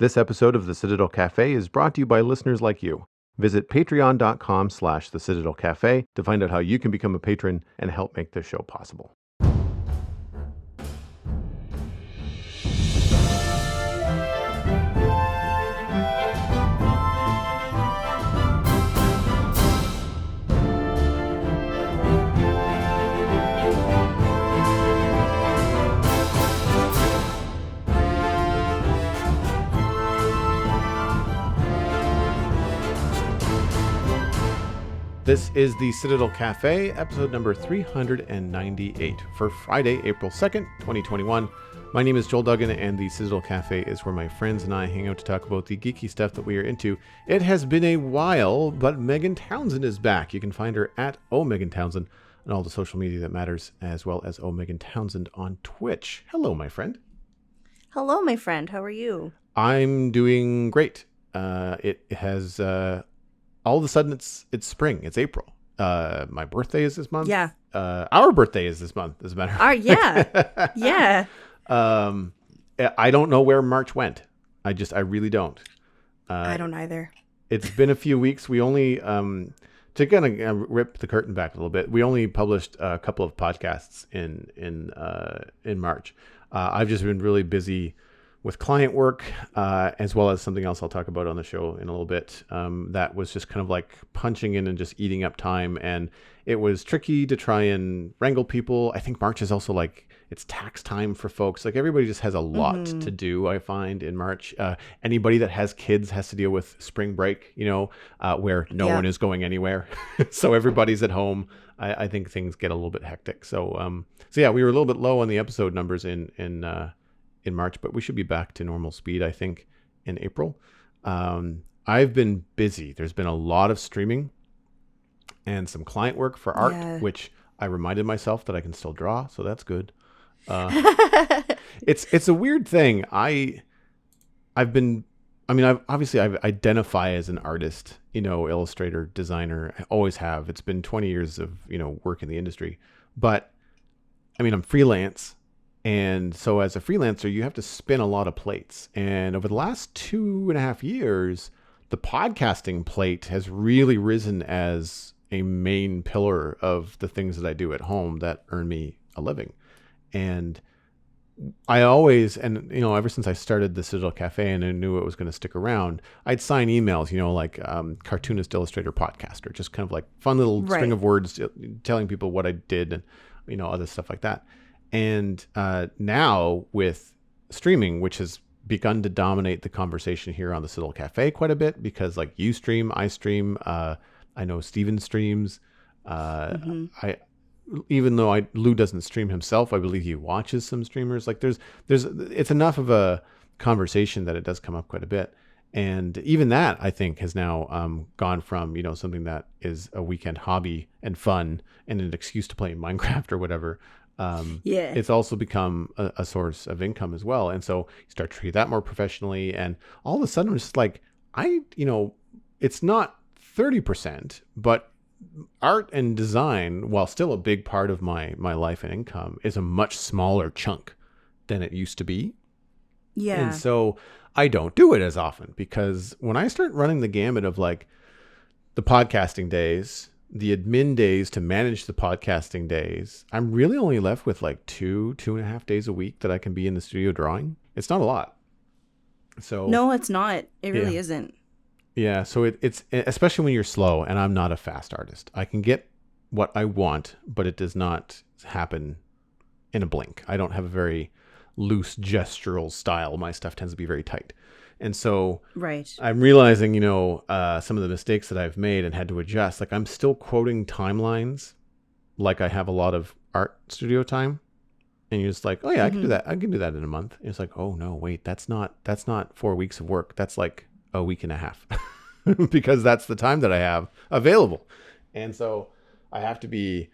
This episode of the Citadel Cafe is brought to you by listeners like you. Visit patreon.com/the Citadel Cafe to find out how you can become a patron and help make this show possible. This is the Citadel Cafe, episode number 398 for Friday, April 2nd, 2021. My name is Joel Duggan, and the Citadel Cafe is where my friends and I hang out to talk about the geeky stuff that we are into. It has been a while, but Megan Townsend is back. You can find her at Megan Townsend on all the social media that matters, as well as Megan Townsend on Twitch. Hello, my friend. Hello, my friend. How are you? I'm doing great. It has... all of a sudden it's spring. It's April. My birthday is this month. Yeah. Our birthday is this month, as a matter of fact. Yeah. Yeah. I don't know where March went. I really don't. I don't either. It's been a few weeks. We only, to kind of rip the curtain back a little bit, we only published a couple of podcasts in March. I've just been really busy with client work, as well as something else I'll talk about on the show in a little bit. That was just kind of like punching in and just eating up time. And it was tricky to try and wrangle people. I think March is also like, it's tax time for folks. Like everybody just has a lot to do, I find, in March. Anybody that has kids has to deal with spring break, where no one is going anywhere. So everybody's at home. I think things get a little bit hectic. So yeah, we were a little bit low on the episode numbers in March, but we should be back to normal speed, I think, in April. I've been busy. There's been a lot of streaming and some client work for art, which I reminded myself that I can still draw, so that's good. It's a weird thing. I identify as an artist, illustrator, designer. I always have. It's been 20 years of, work in the industry. But I'm freelance. And so as a freelancer, you have to spin a lot of plates. And over the last 2.5 years, the podcasting plate has really risen as a main pillar of the things that I do at home that earn me a living. And I always, ever since I started the Citadel Cafe and I knew it was going to stick around, I'd sign emails, like cartoonist, illustrator, podcaster, just kind of like fun little string of words telling people what I did and, other stuff like that. And now with streaming, which has begun to dominate the conversation here on the Citadel Cafe quite a bit, because like you stream, I stream, I know Steven streams. Even though Lou doesn't stream himself, I believe he watches some streamers. Like it's enough of a conversation that it does come up quite a bit. And even that, I think, has now gone from, something that is a weekend hobby and fun and an excuse to play Minecraft or whatever. It's also become a source of income as well. And so you start treating that more professionally. And all of a sudden, it's like, it's not 30%, but art and design, while still a big part of my life and income, is a much smaller chunk than it used to be. Yeah. And so I don't do it as often, because when I start running the gamut of like the podcasting days, the admin days to manage the podcasting days, I'm really only left with like 2.5 days a week that I can be in the studio drawing. It's not a lot. So no, it's not. It really isn't. Yeah. So it's especially when you're slow, and I'm not a fast artist. I can get what I want, but it does not happen in a blink. I don't have a very loose gestural style. My stuff tends to be very tight. And so I'm realizing, some of the mistakes that I've made and had to adjust. Like I'm still quoting timelines like I have a lot of art studio time. And you're just like, oh yeah, I can do that. I can do that in a month. And it's like, oh no, wait, that's not 4 weeks of work. That's like a week and a half because that's the time that I have available. And so I have to be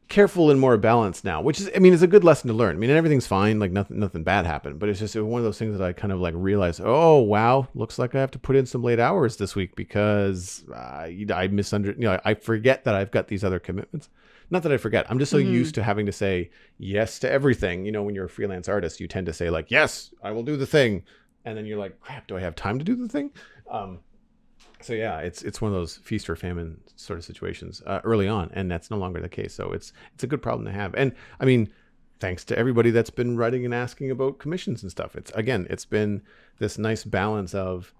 careful and more balanced now, which is, it's a good lesson to learn. Everything's fine. Like nothing bad happened, but it's just one of those things that I kind of like realized, oh, wow, looks like I have to put in some late hours this week because I misunderstood, I forget that I've got these other commitments. Not that I forget. I'm just so used to having to say yes to everything. When you're a freelance artist, you tend to say like, yes, I will do the thing. and then you're like, crap, do I have time to do the thing? So yeah, it's one of those feast or famine sort of situations early on, and that's no longer the case. So it's a good problem to have. And I mean, thanks to everybody that's been writing and asking about commissions and stuff. It's been this nice balance of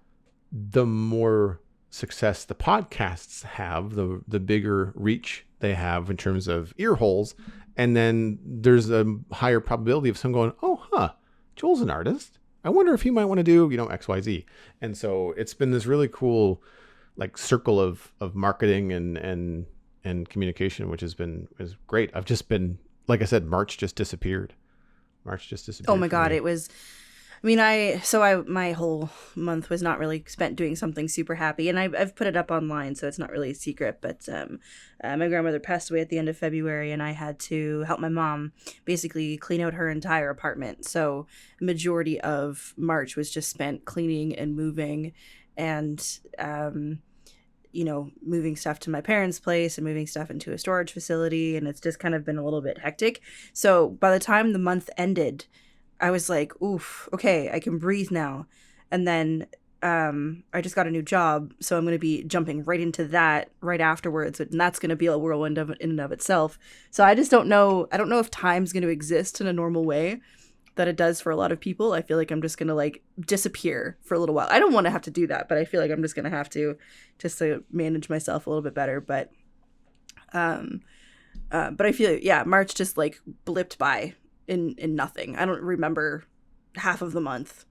the more success the podcasts have, the bigger reach they have in terms of ear holes, and then there's a higher probability of someone going, Joel's an artist. I wonder if he might want to do, XYZ. And so it's been this really cool like circle of marketing and communication, which is great. I've just been, like I said, March just disappeared. Oh my God. It was, my whole month was not really spent doing something super happy, and I've put it up online, so it's not really a secret, but my grandmother passed away at the end of February, and I had to help my mom basically clean out her entire apartment. So majority of March was just spent cleaning and moving and, moving stuff to my parents' place and moving stuff into a storage facility, and it's just kind of been a little bit hectic. So by the time the month ended, I was like, oof, okay, I can breathe now. And then I just got a new job, so I'm going to be jumping right into that right afterwards, and that's going to be a whirlwind in and of itself. So I just don't know. I don't know if time's going to exist in a normal way that it does for a lot of people. I feel like I'm just going to like disappear for a little while. I don't want to have to do that, but I feel like I'm just going to have to just to manage myself a little bit better. But I feel, March just like blipped by in nothing. I don't remember half of the month.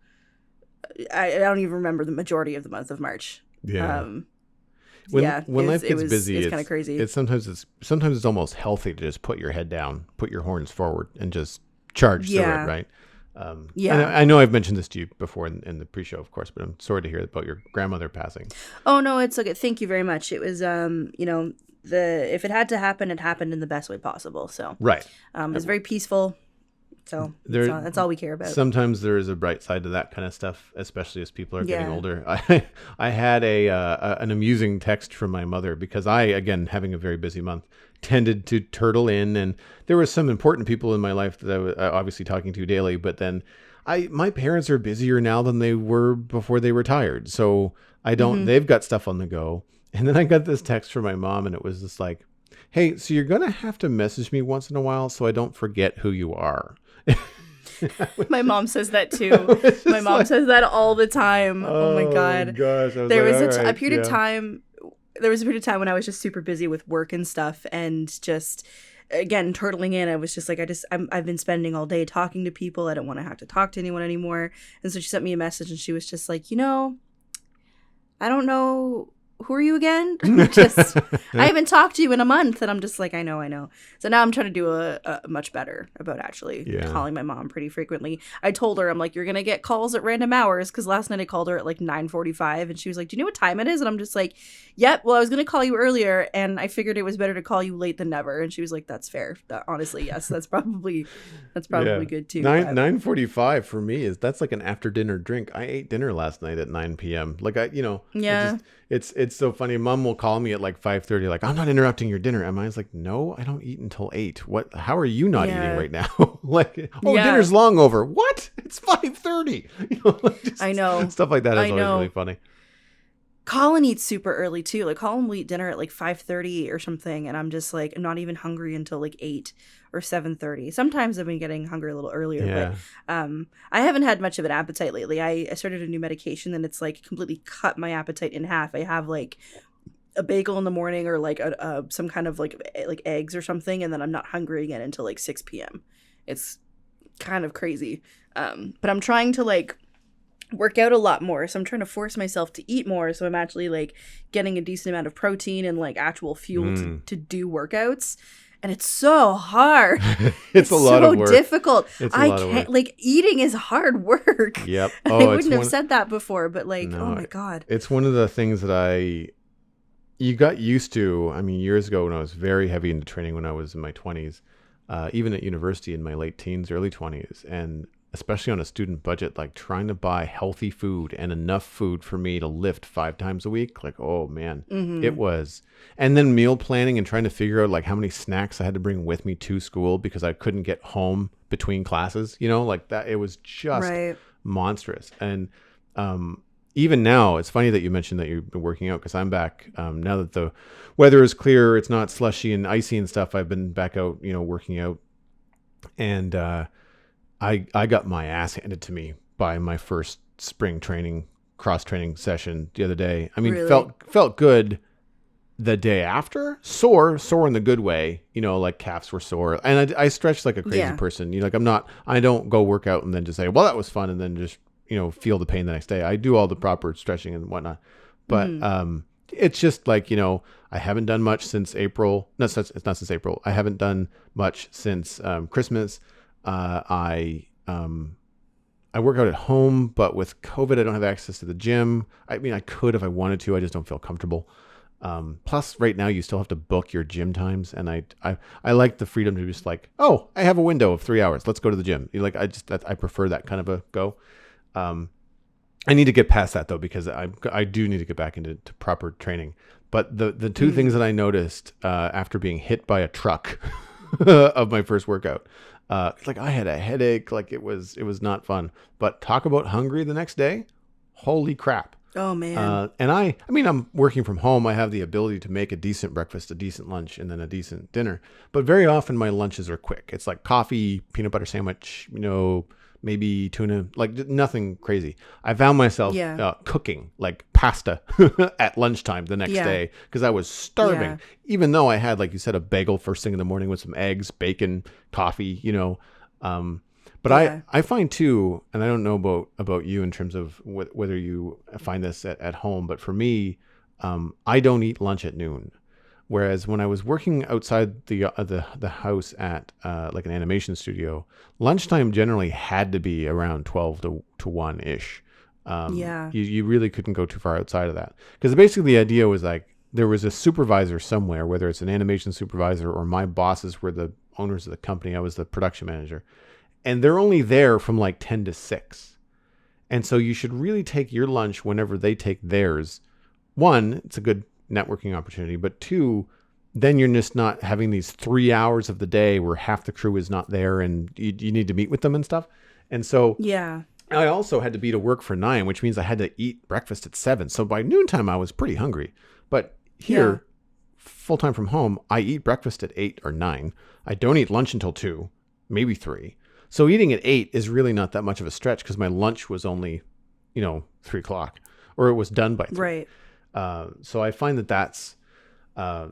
I don't even remember the majority of the month of March. Yeah. When life gets busy, it's kind of crazy. Sometimes it's almost healthy to just put your head down, put your horns forward, and just charge through it, right? I know I've mentioned this to you before in the pre-show, of course, but I'm sorry to hear about your grandmother passing. Oh no, it's okay. Thank you very much. It was if it had to happen, it happened in the best way possible. So right, it was very peaceful. So that's all we care about. Sometimes there is a bright side to that kind of stuff, especially as people are getting older. I had an amusing text from my mother because I, again, having a very busy month, tended to turtle in, and there were some important people in my life that I was obviously talking to daily. But then my parents are busier now than they were before they retired, so I don't. Mm-hmm. They've got stuff on the go, and then I got this text from my mom, and it was just like, "Hey, so you're gonna have to message me once in a while so I don't forget who you are." My mom says that too. My mom says that all the time. Oh my God. Gosh, there was a period of time. There was a period of time when I was just super busy with work and stuff, and just again turtling in. I was just like, I've been spending all day talking to people. I don't want to have to talk to anyone anymore. And so she sent me a message, and she was just like, I don't know. Who are you again? I haven't talked to you in a month, and I'm just like, I know. So now I'm trying to do a much better about actually calling my mom pretty frequently. I told her, I'm like, you're gonna get calls at random hours, because last night I called her at like 9:45, and she was like, do you know what time it is? And I'm just like, yep. Well, I was gonna call you earlier, and I figured it was better to call you late than never. And she was like, that's fair. Honestly, yes, that's probably good too. 9:45 for me that's like an after dinner drink. I ate dinner last night at 9 p.m. Like it's so funny. Mom will call me at like 5:30, like, I'm not interrupting your dinner. And mine's like, no, I don't eat until 8. What? How are you not eating right now? Like, dinner's long over. What? It's 5:30. I know. Stuff like that is always really funny. Colin eats super early too. Like Colin will eat dinner at like 5:30 or something, and I'm just like, I'm not even hungry until like 8 or 7:30. Sometimes I've been getting hungry a little earlier, but I haven't had much of an appetite lately. I started a new medication, and it's like completely cut my appetite in half. I have like a bagel in the morning, or like some kind of like eggs or something, and then I'm not hungry again until like 6 p.m. It's kind of crazy, but I'm trying to like work out a lot more, so I'm trying to force myself to eat more, so I'm actually like getting a decent amount of protein and like actual fuel to do workouts. And it's so hard. It's a lot of work. So difficult. I can't, like, eating is hard work. Yep. I wouldn't have said that before, but like, oh my God. It's one of the things that you got used to. I mean, years ago when I was very heavy into training, when I was in my 20s, even at university in my late teens, early 20s, and especially on a student budget, like trying to buy healthy food and enough food for me to lift 5 times a week. Like, oh man, It was. And then meal planning and trying to figure out like how many snacks I had to bring with me to school because I couldn't get home between classes, like that. It was just monstrous. And even now, it's funny that you mentioned that you've been working out, because I'm back now that the weather is clear, it's not slushy and icy and stuff. I've been back out, working out, and I got my ass handed to me by my first spring training, cross training session the other day. I mean, Really? felt good the day after, sore in the good way, like calves were sore, and I stretched like a crazy person. I don't go work out and then just say, well, that was fun, and then just feel the pain the next day. I do all the proper stretching and whatnot, but it's just like, I haven't done much since April. No, it's not since April. I haven't done much since Christmas. I work out at home, but with COVID, I don't have access to the gym. I mean, I could if I wanted to. I just don't feel comfortable. Plus, right now, you still have to book your gym times, and I like the freedom to just like, oh, I have a window of 3 hours. Let's go to the gym. I prefer that kind of a go. I need to get past that though, because I do need to get back into proper training. But the two things that I noticed after being hit by a truck of my first workout, like I had a headache, like it was not fun. But talk about hungry the next day, holy crap! Oh man. And I mean, I'm working from home. I have the ability to make a decent breakfast, a decent lunch, and then a decent dinner. But very often my lunches are quick. It's like coffee, peanut butter sandwich, maybe tuna, like nothing crazy. I found myself cooking like pasta at lunchtime the next day because I was starving, even though I had, like you said, a bagel first thing in the morning with some eggs, bacon, coffee, But I find too, and I don't know about you in terms of whether you find this at home, but for me, I don't eat lunch at noon. Whereas when I was working outside the house at like an animation studio, lunchtime generally had to be around 12 to 1 ish. You really couldn't go too far outside of that, because basically the idea was like there was a supervisor somewhere, whether it's an animation supervisor or my bosses were the owners of the company. I was the production manager, and they're only there from like 10 to 6. And so you should really take your lunch whenever they take theirs. One, it's a good networking opportunity, but two, then you're just not having these 3 hours of the day where half the crew is not there and you need to meet with them and stuff. And so I also had to be to work for 9, which means I had to eat breakfast at 7. So by noontime, I was pretty hungry. But here, full time from home, I eat breakfast at 8 or 9. I don't eat lunch until 2, maybe 3. So eating at 8 is really not that much of a stretch, because my lunch was only, 3 o'clock, or it was done by 3. Right. So I find that's a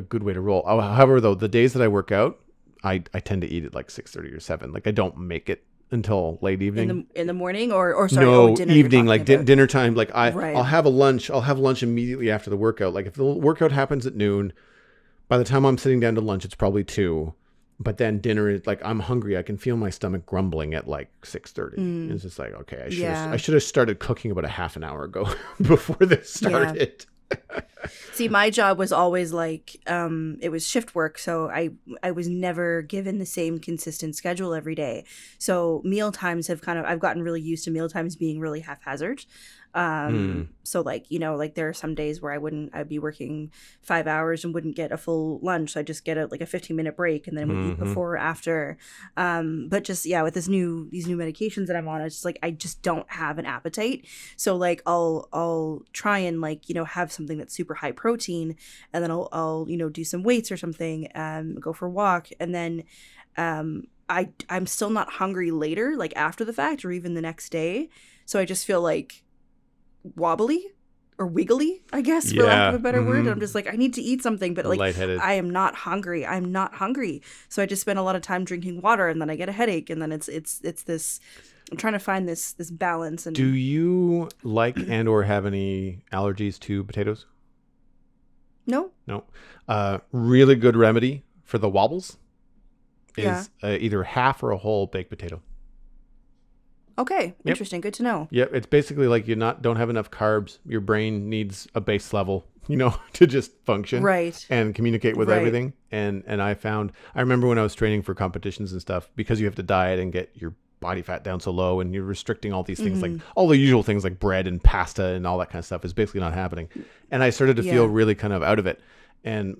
good way to roll. However, though, the days that I work out, I tend to eat at like 6:30 or 7. Like I don't make it until late evening. In the morning or sorry, no, dinner evening, like dinner time. Like Right. I'll have lunch immediately after the workout. Like if the workout happens at noon, by the time I'm sitting down to lunch, it's probably 2. But then dinner is like, I'm hungry. I can feel my stomach grumbling at like 6:30. It's just like, okay, I should have started cooking about a half an hour ago before this started. See, my job was always like, it was shift work. So I was never given the same consistent schedule every day. So meal times have I've gotten really used to meal times being really haphazard. So like, there are some days where I'd be working 5 hours and wouldn't get a full lunch. So I just get a 15-minute break and then would eat before or after. But just, with these new medications that I'm on, it's like, I just don't have an appetite. So like, I'll try and have something that's super high protein, and then I'll do some weights or something, go for a walk. And then, I'm still not hungry later, like after the fact or even the next day. So I just feel like wobbly or wiggly, I guess, for lack of a better word. I'm just like, I need to eat something, but like lightheaded. I am not hungry. I'm not hungry. So I just spend a lot of time drinking water, and then I get a headache, and then it's this, I'm trying to find this balance. And do you like and or have any allergies to potatoes? No. Really good remedy for the wobbles is either half or a whole baked potato. Okay, interesting. Good to know. Yep, it's basically like you don't have enough carbs. Your brain needs a base level, to just function and communicate with everything. And I remember when I was training for competitions and stuff, because you have to diet and get your body fat down so low, and you're restricting all these things, like all the usual things like bread and pasta and all that kind of stuff is basically not happening. And I started to feel really kind of out of it. And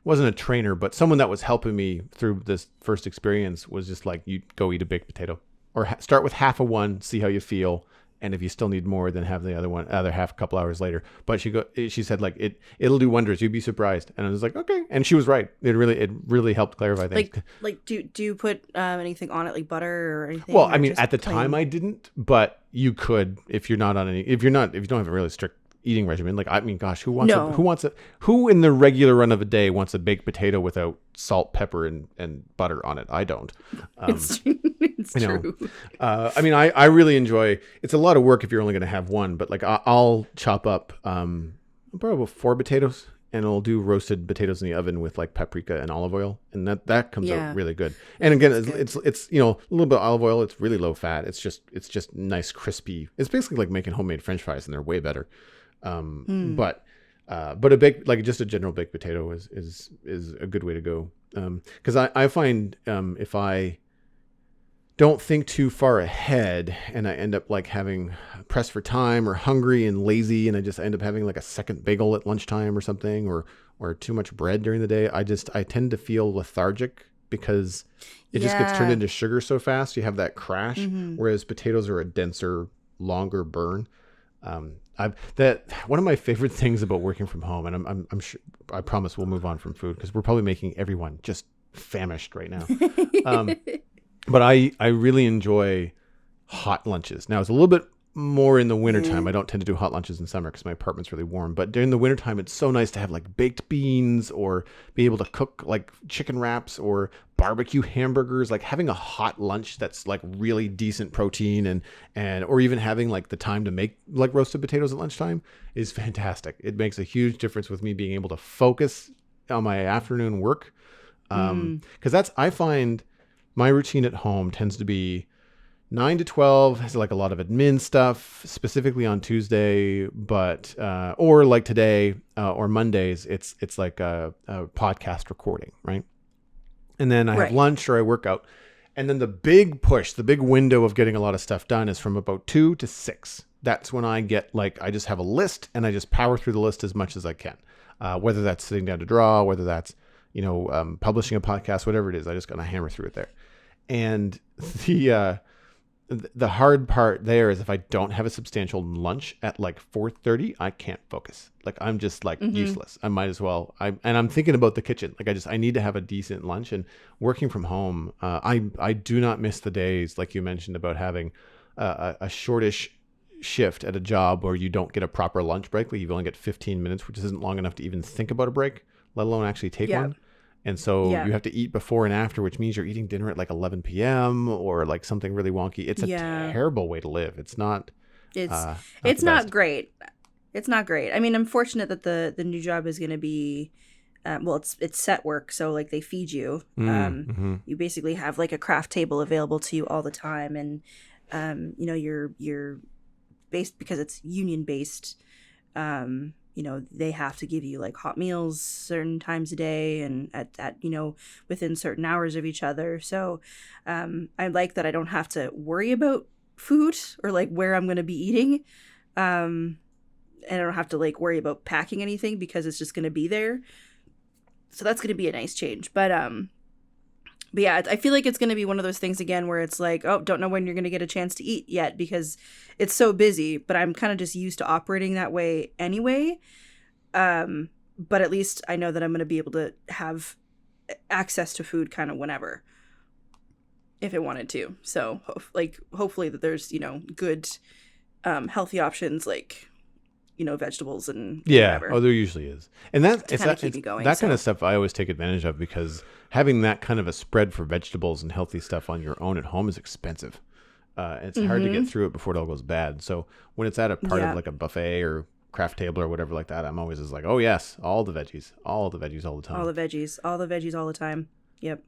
wasn't a trainer, but someone that was helping me through this first experience was just like, you go eat a baked potato or start with half of one, see how you feel. And if you still need more, then have the other half a couple hours later. But she said like it'll do wonders. You'd be surprised. And I was like, okay. And she was right. It really helped clarify things. Like do you put anything on it, like butter or anything? Well, or I mean, just at the plain? time I didn't, but you could if you're not on any. If you don't have a really strict eating regimen. Like, I mean, gosh, who in the regular run of a day wants a baked potato without salt, pepper, and butter on it? I don't. It's true. I mean, I really enjoy. It's a lot of work if you're only going to have one, but like I'll chop up probably 4 potatoes, and I'll do roasted potatoes in the oven with like paprika and olive oil, and that comes out really good. And again, it's a little bit of olive oil. It's really low fat. It's just nice crispy. It's basically like making homemade French fries, and they're way better. But a baked, like just a general baked potato is a good way to go. Because I find if I don't think too far ahead and I end up like having pressed for time or hungry and lazy, and I just end up having like a second bagel at lunchtime or something, or too much bread during the day, I tend to feel lethargic because it just gets turned into sugar so fast. You have that crash, whereas potatoes are a denser, longer burn. One of my favorite things about working from home, and I'm sure, I promise we'll move on from food because we're probably making everyone just famished right now. But I really enjoy hot lunches. Now it's a little bit more in the wintertime. I don't tend to do hot lunches in summer because my apartment's really warm. But during the wintertime, it's so nice to have like baked beans or be able to cook like chicken wraps or barbecue hamburgers. Like having a hot lunch that's like really decent protein and or even having like the time to make like roasted potatoes at lunchtime is fantastic. It makes a huge difference with me being able to focus on my afternoon work. Because I find my routine at home tends to be 9 to 12 has like a lot of admin stuff, specifically on Tuesday, but or like today or Mondays, it's like a podcast recording, right? And then I have lunch or I work out, and then the big push, the big window of getting a lot of stuff done is from about 2 to 6. That's when I get like I just have a list and I just power through the list as much as I can, whether that's sitting down to draw, whether that's publishing a podcast, whatever it is. I just gotta hammer through it there, and the hard part there is if I don't have a substantial lunch at like 4:30, I can't focus. Like I'm just like useless. I might as well. I'm thinking about the kitchen. Like I need to have a decent lunch. And working from home, I do not miss the days like you mentioned about having a shortish shift at a job where you don't get a proper lunch break. Like you only get 15 minutes, which isn't long enough to even think about a break, let alone actually take one. And so you have to eat before and after, which means you're eating dinner at like 11 p.m. or like something really wonky. It's a terrible way to live. It's not. It's not great. It's not great. I mean, I'm fortunate that the new job is going to be, it's set work. So like they feed you. You basically have like a craft table available to you all the time, and you're based because it's union based. They have to give you like hot meals certain times a day and at within certain hours of each other. So I like that I don't have to worry about food or like where I'm going to be eating. And I don't have to like worry about packing anything because it's just going to be there. So that's going to be a nice change. But yeah, I feel like it's going to be one of those things again where it's like, oh, don't know when you're going to get a chance to eat yet because it's so busy. But I'm kind of just used to operating that way anyway. But at least I know that I'm going to be able to have access to food kind of whenever if I wanted to. So hopefully that there's, good healthy options like vegetables and whatever. Oh, there usually is. And that keep me going, kind of stuff I always take advantage of because having that kind of a spread for vegetables and healthy stuff on your own at home is expensive. It's hard to get through it before it all goes bad. So when it's at a part of like a buffet or craft table or whatever like that, I'm always just like, oh yes, all the veggies all the time. All the veggies all the time. Yep.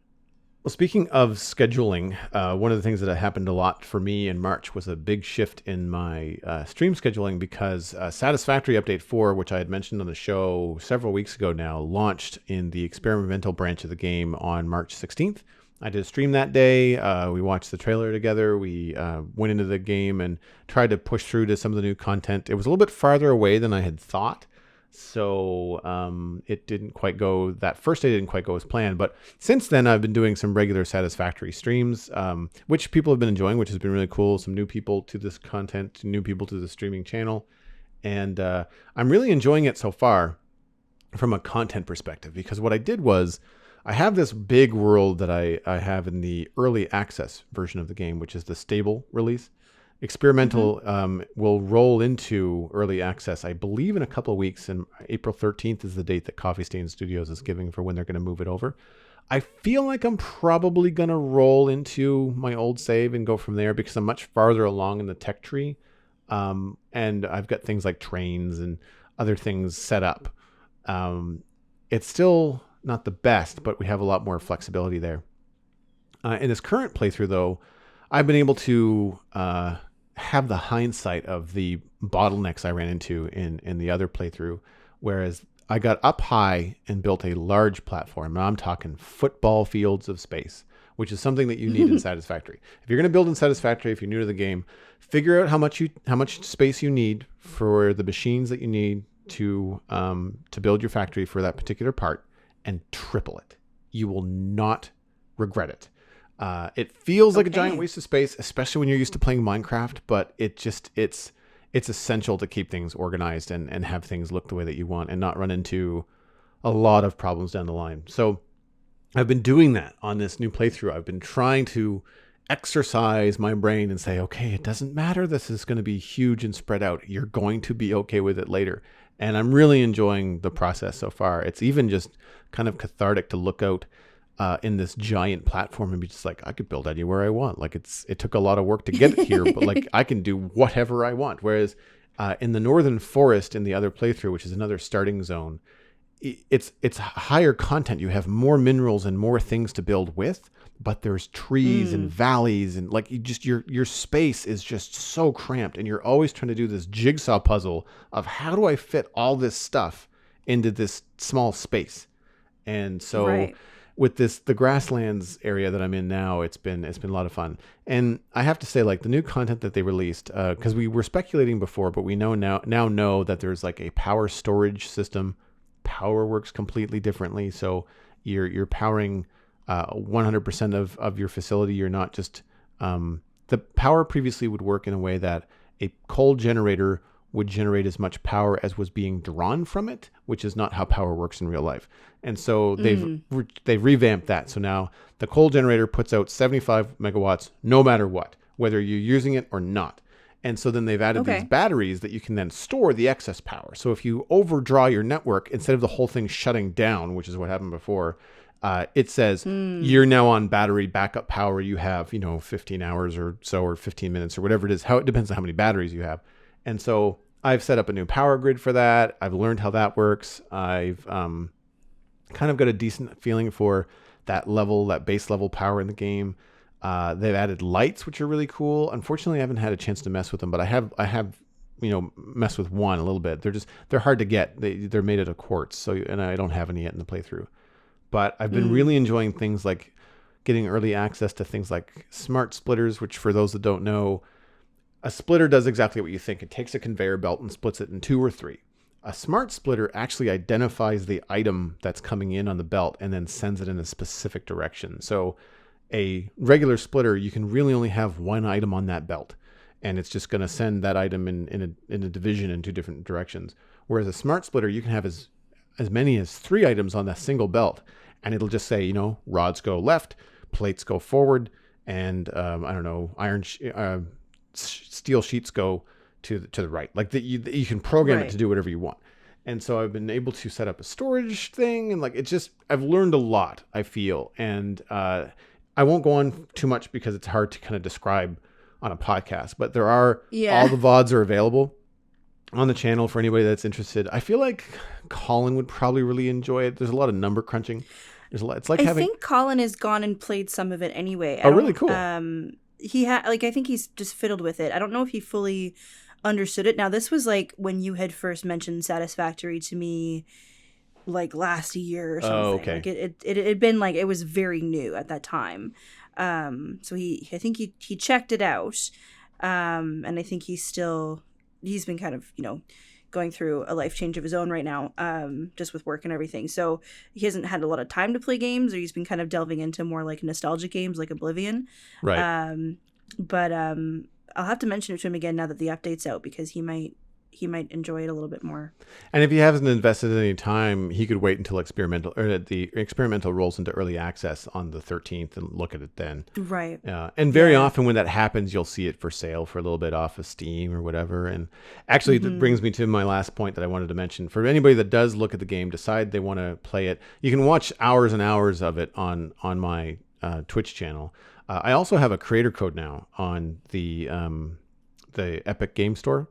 Well, speaking of scheduling, one of the things that happened a lot for me in March was a big shift in my stream scheduling because Satisfactory Update 4, which I had mentioned on the show several weeks ago now, launched in the experimental branch of the game on March 16th. I did a stream that day. We watched the trailer together. We went into the game and tried to push through to some of the new content. It was a little bit farther away than I had thought. So it didn't quite go, that first day didn't quite go as planned. But since then, I've been doing some regular Satisfactory streams, which people have been enjoying, which has been really cool. Some new people to this content, new people to the streaming channel. And I'm really enjoying it so far from a content perspective, because what I did was I have this big world that I have in the early access version of the game, which is the stable release. Experimental will roll into early access, I believe, in a couple of weeks. And April 13th is the date that Coffee Stain Studios is giving for when they're going to move it over. I feel like I'm probably going to roll into my old save and go from there, because I'm much farther along in the tech tree. And I've got things like trains and other things set up. It's still not the best, but we have a lot more flexibility there. In this current playthrough, though, I've been able to have the hindsight of the bottlenecks I ran into in the other playthrough, whereas I got up high and built a large platform. And I'm talking football fields of space, which is something that you need in Satisfactory. If you're going to build in Satisfactory, if you're new to the game, figure out how much space you need for the machines that you need to build your factory for that particular part, and triple it. You will not regret it. It feels like a giant waste of space, especially when you're used to playing Minecraft, but it's essential to keep things organized and have things look the way that you want and not run into a lot of problems down the line. So I've been doing that on this new playthrough. I've been trying to exercise my brain and say, okay, it doesn't matter. This is going to be huge and spread out. You're going to be okay with it later. And I'm really enjoying the process so far. It's even just kind of cathartic to look out in this giant platform and be just like, I could build anywhere I want. Like it took a lot of work to get here, but like I can do whatever I want. Whereas in the Northern Forest in the other playthrough, which is another starting zone, it's higher content. You have more minerals and more things to build with, but there's trees and valleys and like your space is just so cramped, and you're always trying to do this jigsaw puzzle of how do I fit all this stuff into this small space. And so with the grasslands area that I'm in now, it's been a lot of fun. And I have to say, like, the new content that they released, because we were speculating before, but we now know that there's like a power storage system. Power works completely differently. So you're powering 100% of your facility. You're not just the power previously would work in a way that a coal generator would generate as much power as was being drawn from it, which is not how power works in real life. And so they've revamped that. So now the coal generator puts out 75 megawatts no matter what, whether you're using it or not. And so then they've added these batteries that you can then store the excess power. So if you overdraw your network, instead of the whole thing shutting down, which is what happened before, it says you're now on battery backup power. You have, 15 hours or so, or 15 minutes or whatever it is. It depends on how many batteries you have. And so I've set up a new power grid for that. I've learned how that works. I've kind of got a decent feeling for that base level power in the game. They've added lights, which are really cool. Unfortunately, I haven't had a chance to mess with them, but I have messed with one a little bit. They're hard to get. They're made out of quartz, and I don't have any yet in the playthrough. But I've been really enjoying things like getting early access to things like smart splitters, which, for those that don't know, a splitter does exactly what you think. It takes a conveyor belt and splits it in 2 or 3. A smart splitter actually identifies the item that's coming in on the belt and then sends it in a specific direction. So a regular splitter, you can really only have one item on that belt, and it's just going to send that item in a division in 2 different directions. Whereas a smart splitter, you can have as many as 3 items on that single belt, and it'll just say, rods go left, plates go forward, and steel sheets go to the right. Like that, you can program it to do whatever you want. And so I've been able to set up a storage thing, and I've learned a lot, I feel. And I won't go on too much because it's hard to kind of describe on a podcast, but there are all the VODs are available on the channel for anybody that's interested. I feel like Colin would probably really enjoy it. There's a lot of number crunching. There's a lot. It's like I think Colin has gone and played some of it anyway. Really cool. He I think he's just fiddled with it. I don't know if he fully understood it. Now, this was like when you had first mentioned Satisfactory to me, like last year or something. Oh, okay. Like it had been like, it was very new at that time. So I think he checked it out. And I think he's been kind of, going through a life change of his own right now, just with work and everything. So he hasn't had a lot of time to play games, or he's been kind of delving into more like nostalgic games like Oblivion. Right. But I'll have to mention it to him again now that the update's out, because he might enjoy it a little bit more. And if he hasn't invested any time, he could wait until the experimental rolls into early access on the 13th and look at it then. Right. And very often when that happens, you'll see it for sale for a little bit off of Steam or whatever. And actually, that brings me to my last point that I wanted to mention. For anybody that does look at the game, decide they want to play it, you can watch hours and hours of it on my Twitch channel. I also have a creator code now on the Epic Game Store.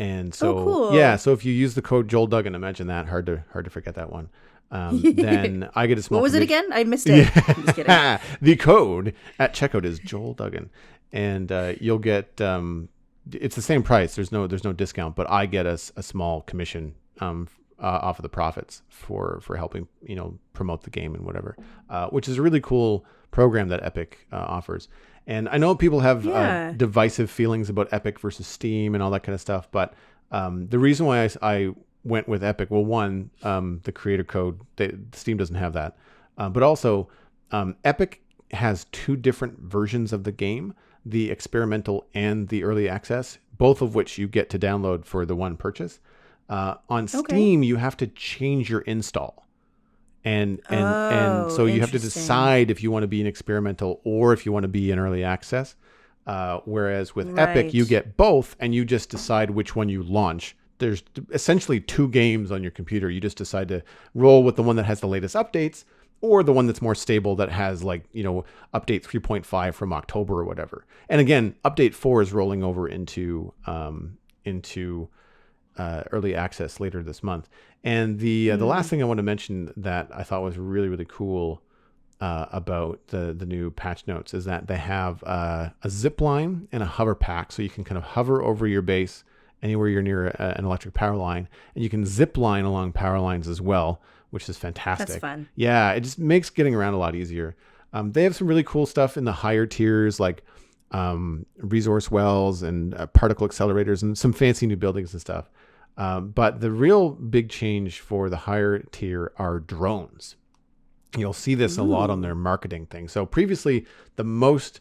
And so, cool. Yeah, so if you use the code Joel Duggan, imagine that, hard to forget that one. Then I get a small. What was it again? I missed it. Yeah. I'm just kidding. The code at checkout is Joel Duggan, and you'll get it's the same price. There's no discount, but I get a small commission off of the profits for helping promote the game and whatever, which is a really cool program that Epic offers. And I know people have divisive feelings about Epic versus Steam and all that kind of stuff, but the reason why I went with Epic, well, one, the creator code, Steam doesn't have that, but also Epic has two different versions of the game, the experimental and the early access, both of which you get to download for the one purchase. On Steam, you have to change your install. And so you have to decide if you want to be an experimental or if you want to be in early access. Whereas with Epic, you get both, and you just decide which one you launch. There's essentially two games on your computer. You just decide to roll with the one that has the latest updates, or the one that's more stable that has update 3.5 from October or whatever. And again, update 4 is rolling over into early access later this month. And the last thing I want to mention that I thought was really, really cool about the new patch notes is that they have a zip line and a hover pack, so you can kind of hover over your base anywhere you're near an electric power line, and you can zip line along power lines as well, which is fantastic. That's fun. Yeah, it just makes getting around a lot easier. They have some really cool stuff in the higher tiers, like resource wells and particle accelerators and some fancy new buildings and stuff. But the real big change for the higher tier are drones. You'll see this a lot on their marketing thing. So previously, the most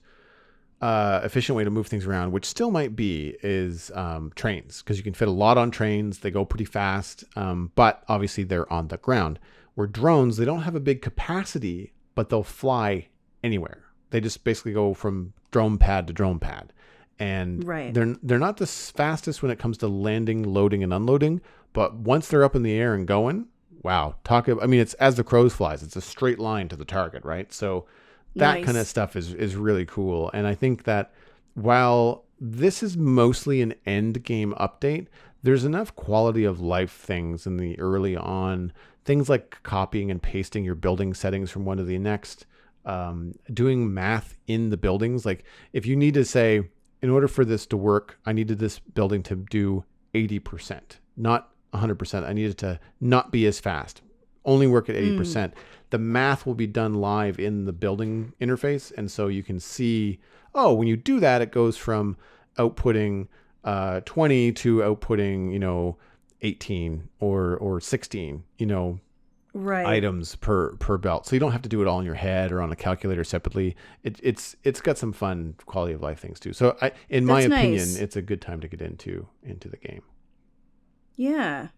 efficient way to move things around, which still might be, is trains, because you can fit a lot on trains. They go pretty fast, but obviously they're on the ground. Where drones, they don't have a big capacity, but they'll fly anywhere. They just basically go from drone pad to drone pad. And they're not the fastest when it comes to landing, loading, and unloading. But once they're up in the air and going, wow, it's as the crows flies. It's a straight line to the target, right? So that kind of stuff is really cool. And I think that while this is mostly an end game update, there's enough quality of life things in the early on, things like copying and pasting your building settings from one to the next, doing math in the buildings. Like if you need to say, in order for this to work, I needed this building to do 80%, not 100%. I needed to not be as fast, only work at 80%. The math will be done live in the building interface. And so you can see, when you do that, it goes from outputting 20 to outputting, 18 or 16, items per belt. So you don't have to do it all in your head or on a calculator separately. It's got some fun quality of life things too. So in my opinion, it's a good time to get into the game. Yeah.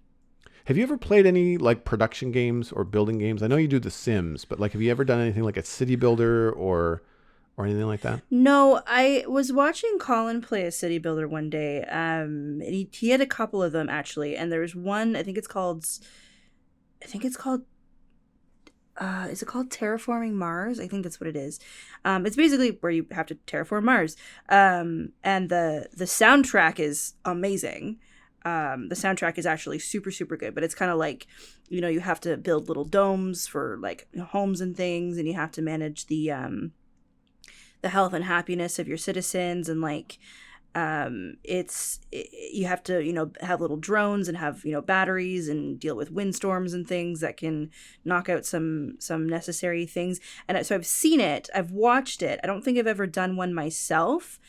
Have you ever played any like production games or building games? I know you do The Sims, but like have you ever done anything like a city builder or anything like that? No, I was watching Colin play a city builder one day. And he had a couple of them actually, and there's one, I think it's called is it called Terraforming Mars? I think that's what it is. It's basically where you have to terraform Mars. And the soundtrack is amazing. The soundtrack is actually super, super good, but it's kind of like, you have to build little domes for like homes and things, and you have to manage the health and happiness of your citizens, and like, you have to, have little drones and have, batteries and deal with windstorms and things that can knock out some necessary things. And so I've seen it, I've watched it. I don't think I've ever done one myself.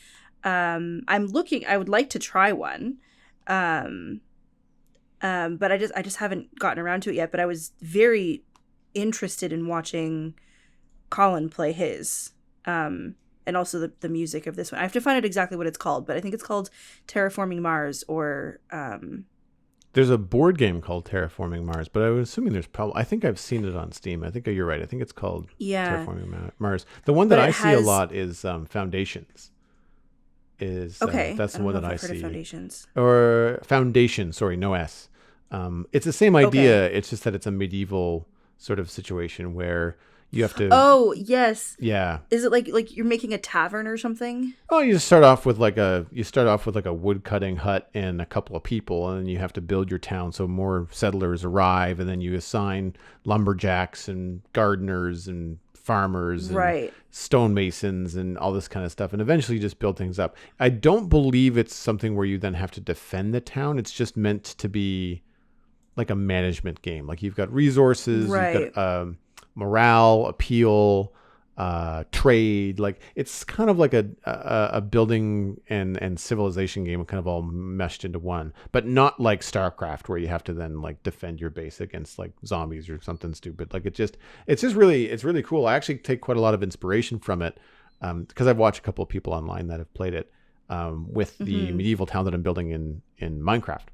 I would like to try one. But I just haven't gotten around to it yet. But I was very interested in watching Colin play his, and also the music of this one. I have to find out exactly what it's called, but I think it's called Terraforming Mars, or There's a board game called Terraforming Mars, but I was assuming there's probably, I think I've seen it on Steam. I think you're right. I think it's called Terraforming Mars. The one that I see a lot is Foundations. Okay. That's the one that I heard of see. Foundations. Or Foundation, sorry, no S. It's the same idea. Okay. It's just that it's a medieval sort of situation where you have to. Oh yes. Yeah. Is it like you're making a tavern or something? Oh, you start off with like a wood cutting hut and a couple of people, and then you have to build your town so more settlers arrive, and then you assign lumberjacks and gardeners and farmers and stonemasons and all this kind of stuff, and eventually you just build things up. I don't believe it's something where you then have to defend the town. It's just meant to be like a management game. Like you've got resources, you've got morale, appeal, trade. Like it's kind of like a building and civilization game, kind of all meshed into one, but not like StarCraft where you have to then like defend your base against like zombies or something stupid. Like it's really cool. I actually take quite a lot of inspiration from it because I've watched a couple of people online that have played it with the medieval town that I'm building in Minecraft.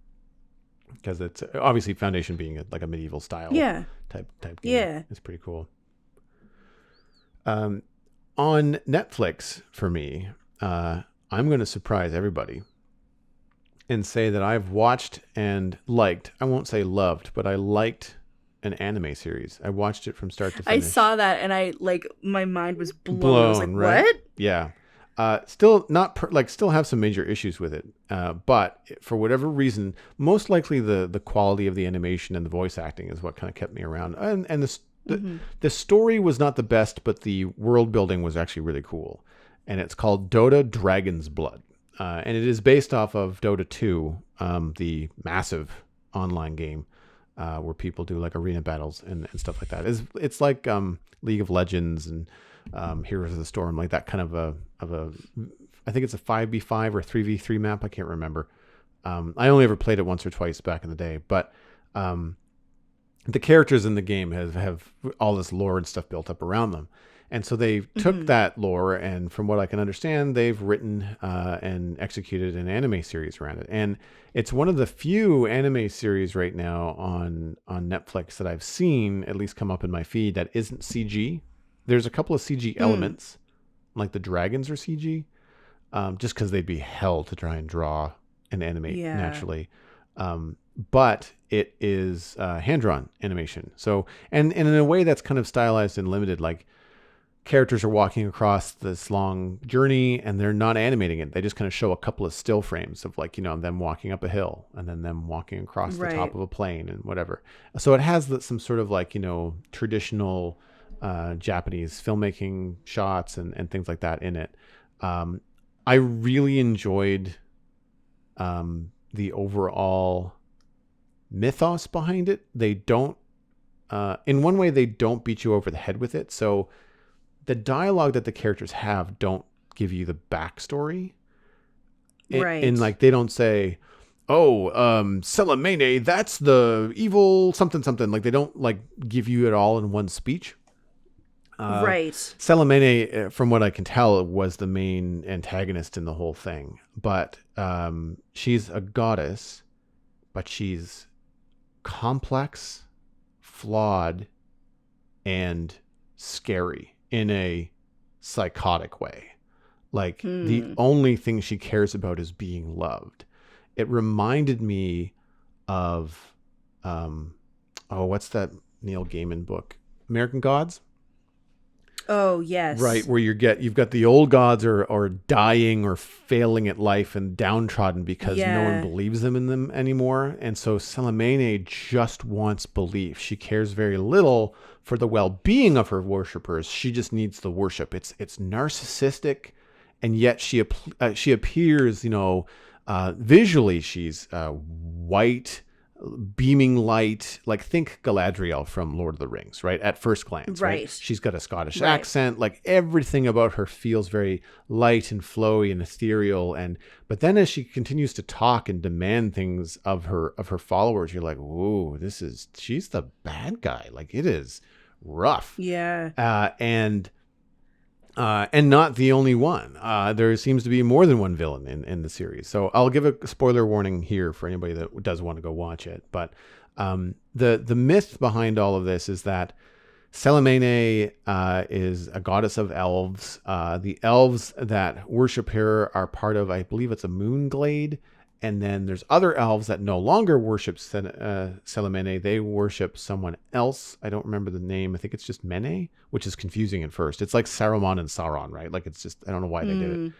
Because it's obviously Foundation being like a medieval style type game. Yeah. It's pretty cool. On Netflix, for me, I'm going to surprise everybody and say that I've watched and liked, I won't say loved, but I liked an anime series. I watched it from start to finish. I saw that and my mind was blown. I was like, right? What? Yeah. Still still have some major issues with it. But for whatever reason, most likely the quality of the animation and the voice acting is what kind of kept me around. And the story was not the best, but the world building was actually really cool. And it's called DOTA Dragon's Blood. And it is based off of Dota 2, the massive online game where people do like arena battles and stuff like that. It's like League of Legends and Heroes of the Storm, like that kind of a I think it's a 5v5 or 3v3 map. I can't remember. I only ever played it once or twice back in the day, but the characters in the game have all this lore and stuff built up around them. And so they took that lore, and from what I can understand, they've written and executed an anime series around it. And it's one of the few anime series right now on Netflix that I've seen at least come up in my feed that isn't CG. There's a couple of CG elements, like the dragons are CG, just because they'd be hell to try and draw and animate naturally. But it is hand-drawn animation. So, and in a way that's kind of stylized and limited, like characters are walking across this long journey and they're not animating it. They just kind of show a couple of still frames of like, them walking up a hill and then them walking across the top of a plane and whatever. So it has some sort of like, traditional Japanese filmmaking shots and things like that in it. I really enjoyed the overall mythos behind it. They don't, in one way, they don't beat you over the head with it. So the dialogue that the characters have don't give you the backstory. Right. And like, they don't say, oh, Salamene, that's the evil something. Like they don't like give you it all in one speech. Right. Salamene, from what I can tell, was the main antagonist in the whole thing. But she's a goddess, but she's complex, flawed, and scary in a psychotic way. Like the only thing she cares about is being loved. It reminded me of, what's that Neil Gaiman book? American Gods? Oh, yes. Right, where you've got the old gods are dying or failing at life and downtrodden because no one believes in them anymore. And so Salamene just wants belief. She cares very little for the well-being of her worshipers. She just needs the worship. It's narcissistic, and yet she appears, visually she's white, beaming light, like think Galadriel from Lord of the Rings, right? At first glance, right? She's got a Scottish accent, like everything about her feels very light and flowy and ethereal. But then as she continues to talk and demand things of her followers, you're like, whoa, she's the bad guy. Like it is rough. Yeah. And not the only one. There seems to be more than one villain in the series. So I'll give a spoiler warning here for anybody that does want to go watch it. But the myth behind all of this is that Salamene is a goddess of elves. The elves that worship her are part of, I believe it's a moon glade. And then there's other elves that no longer worship Salamene. They worship someone else. I don't remember the name. I think it's just Mene, which is confusing at first. It's like Saruman and Sauron, right? Like it's just, I don't know why they did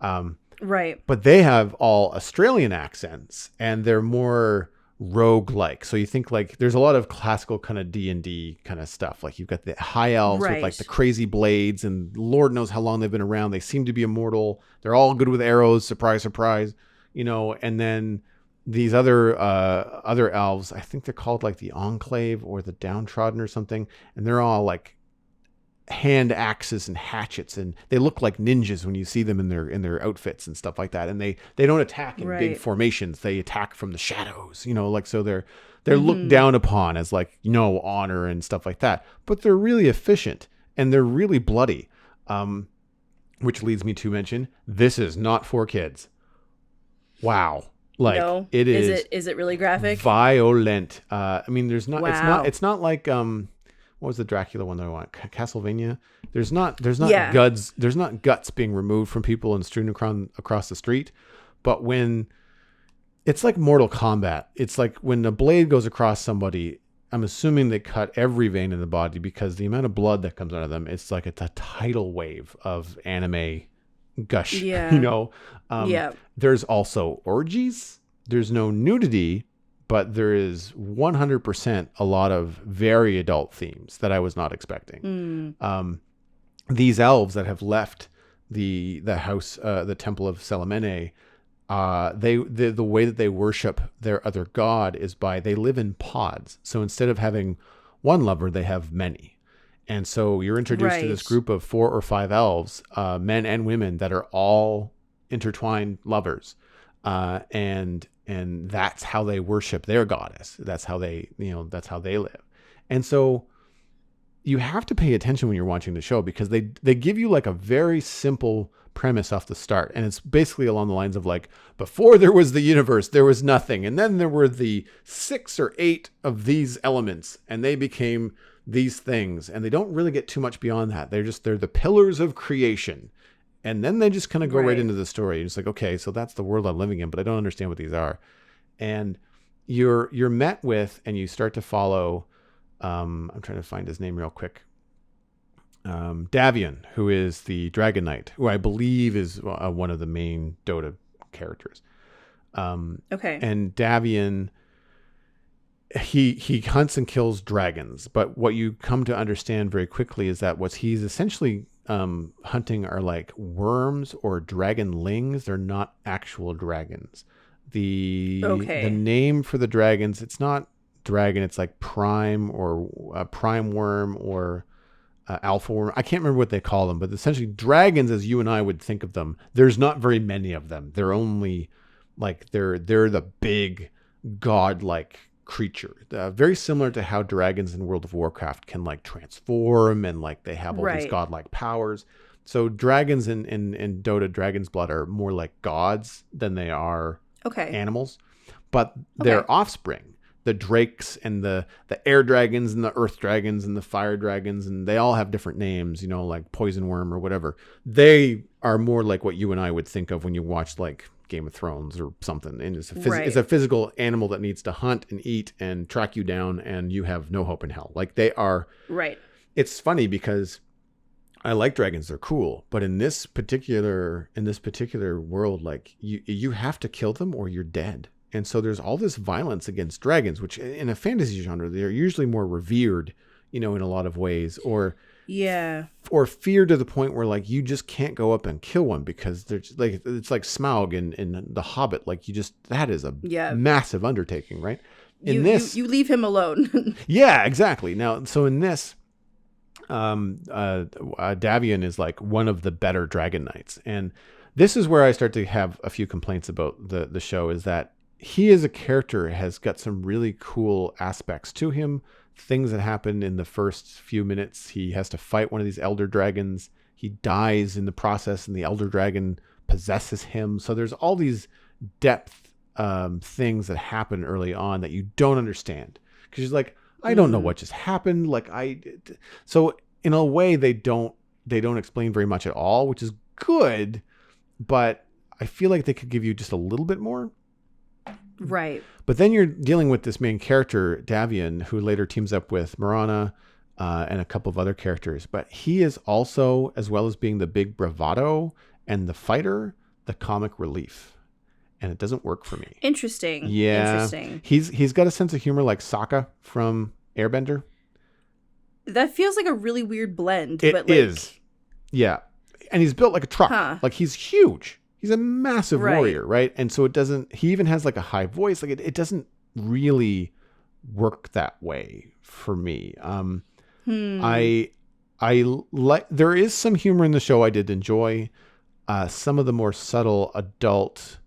it. Right. But they have all Australian accents and they're more rogue-like. So you think like there's a lot of classical kind of D&D kind of stuff. Like you've got the high elves with like the crazy blades and Lord knows how long they've been around. They seem to be immortal. They're all good with arrows. Surprise, surprise. And then these other elves, I think they're called like the Enclave or the Downtrodden or something. And they're all like hand axes and hatchets. And they look like ninjas when you see them in their outfits and stuff like that. And they don't attack in big formations. They attack from the shadows, so they're looked down upon as like, honor and stuff like that. But they're really efficient and they're really bloody. Which leads me to mention, this is not for kids. Wow. Like no. It is. Is it really graphic? Violent. I mean, there's not, wow. It's not like, what was the Dracula one that I want? Castlevania. There's not guts. There's not guts being removed from people and strewn across the street. But when it's like Mortal Kombat, it's like when a blade goes across somebody, I'm assuming they cut every vein in the body because the amount of blood that comes out of them, it's like it's a tidal wave of anime gush. Yeah. There's also orgies. There's no nudity, but there is 100% a lot of very adult themes that I was not expecting. These elves that have left the house, the Temple of Salamene, the way that they worship their other god is they live in pods. So instead of having one lover, they have many. And so you're introduced to this group of 4 or 5 elves, men and women that are all intertwined lovers. And that's how they worship their goddess. That's how they live. And so you have to pay attention when you're watching the show because they give you like a very simple premise off the start. And it's basically along the lines of like, before there was the universe, there was nothing. And then there were the 6 or 8 of these elements and they became these things. And they don't really get too much beyond that. They're the pillars of creation. And then they just kind of go right into the story. It's like, okay, so that's the world I'm living in, but I don't understand what these are. And you're met with, and you start to follow, I'm trying to find his name real quick. Davian, who is the Dragon Knight, who I believe is one of the main Dota characters. Okay. And Davian, he hunts and kills dragons, but what you come to understand very quickly is that what he's essentially hunting are like worms or dragonlings. They're not actual dragons. The name for the dragons, it's not dragon, it's like prime or prime worm or alpha worm. I can't remember what they call them, but essentially dragons as you and I would think of them, there's not very many of them. They're only like they're the big godlike creature, very similar to how dragons in World of Warcraft can like transform and like they have all these godlike powers. So dragons in Dota, Dragon's Blood are more like gods than they are animals, but their offspring, the drakes and the air dragons and the earth dragons and the fire dragons, and they all have different names, like poison worm or whatever. They are more like what you and I would think of when you watch like Game of Thrones or something. And it's a physical animal that needs to hunt and eat and track you down, and you have no hope in hell. Like they are. Right. It's funny because I like dragons; they're cool. But in this particular world, like you have to kill them or you're dead. And so there's all this violence against dragons, which in a fantasy genre they're usually more revered, in a lot of ways, or feared to the point where like you just can't go up and kill one because there's like it's like Smaug in The Hobbit. Like that is a massive undertaking, right? You leave him alone. Yeah, exactly. Now, so in this, Davian is like one of the better Dragon Knights, and this is where I start to have a few complaints about the show. Is that he as a character has got some really cool aspects to him. Things that happen in the first few minutes. He has to fight one of these elder dragons. He dies in the process, and the elder dragon possesses him. So there's all these depth things that happen early on that you don't understand, because he's like, I don't know what just happened. So in a way they don't explain very much at all, which is good, but I feel like they could give you just a little bit more. Right. But then you're dealing with this main character, Davian, who later teams up with Marana and a couple of other characters. But he is also, as well as being the big bravado and the fighter, the comic relief. And it doesn't work for me. Interesting. Yeah. Interesting. He's got a sense of humor like Sokka from Airbender. That feels like a really weird blend. It is. Yeah. And he's built like a truck. Huh. Like he's huge. He's a massive warrior, right? And so he even has like a high voice. Like it doesn't really work that way for me. I like, there is some humor in the show I did enjoy. Some of the more subtle adult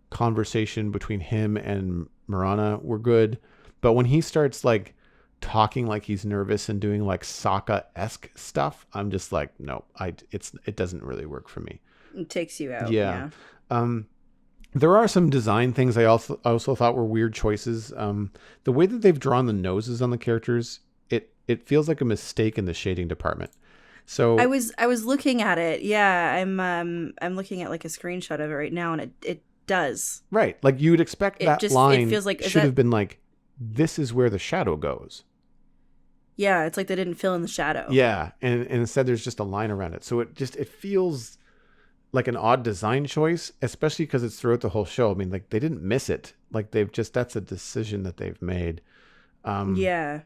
conversation between him and Marana were good. But when he starts like talking like he's nervous and doing like Sokka-esque stuff, I'm just like, no, it doesn't really work for me. It takes you out. Yeah. There are some design things I also thought were weird choices. The way that they've drawn the noses on the characters, it feels like a mistake in the shading department. So I was looking at it. Yeah, I'm looking at like a screenshot of it right now, and it does. Right. Like you'd expect that line it feels like, should have been like, this is where the shadow goes. Yeah, it's like they didn't fill in the shadow. Yeah, and instead there's just a line around it. So it feels like an odd design choice, especially because it's throughout the whole show. I mean, like they didn't miss it. Like that's a decision that they've made. Yeah.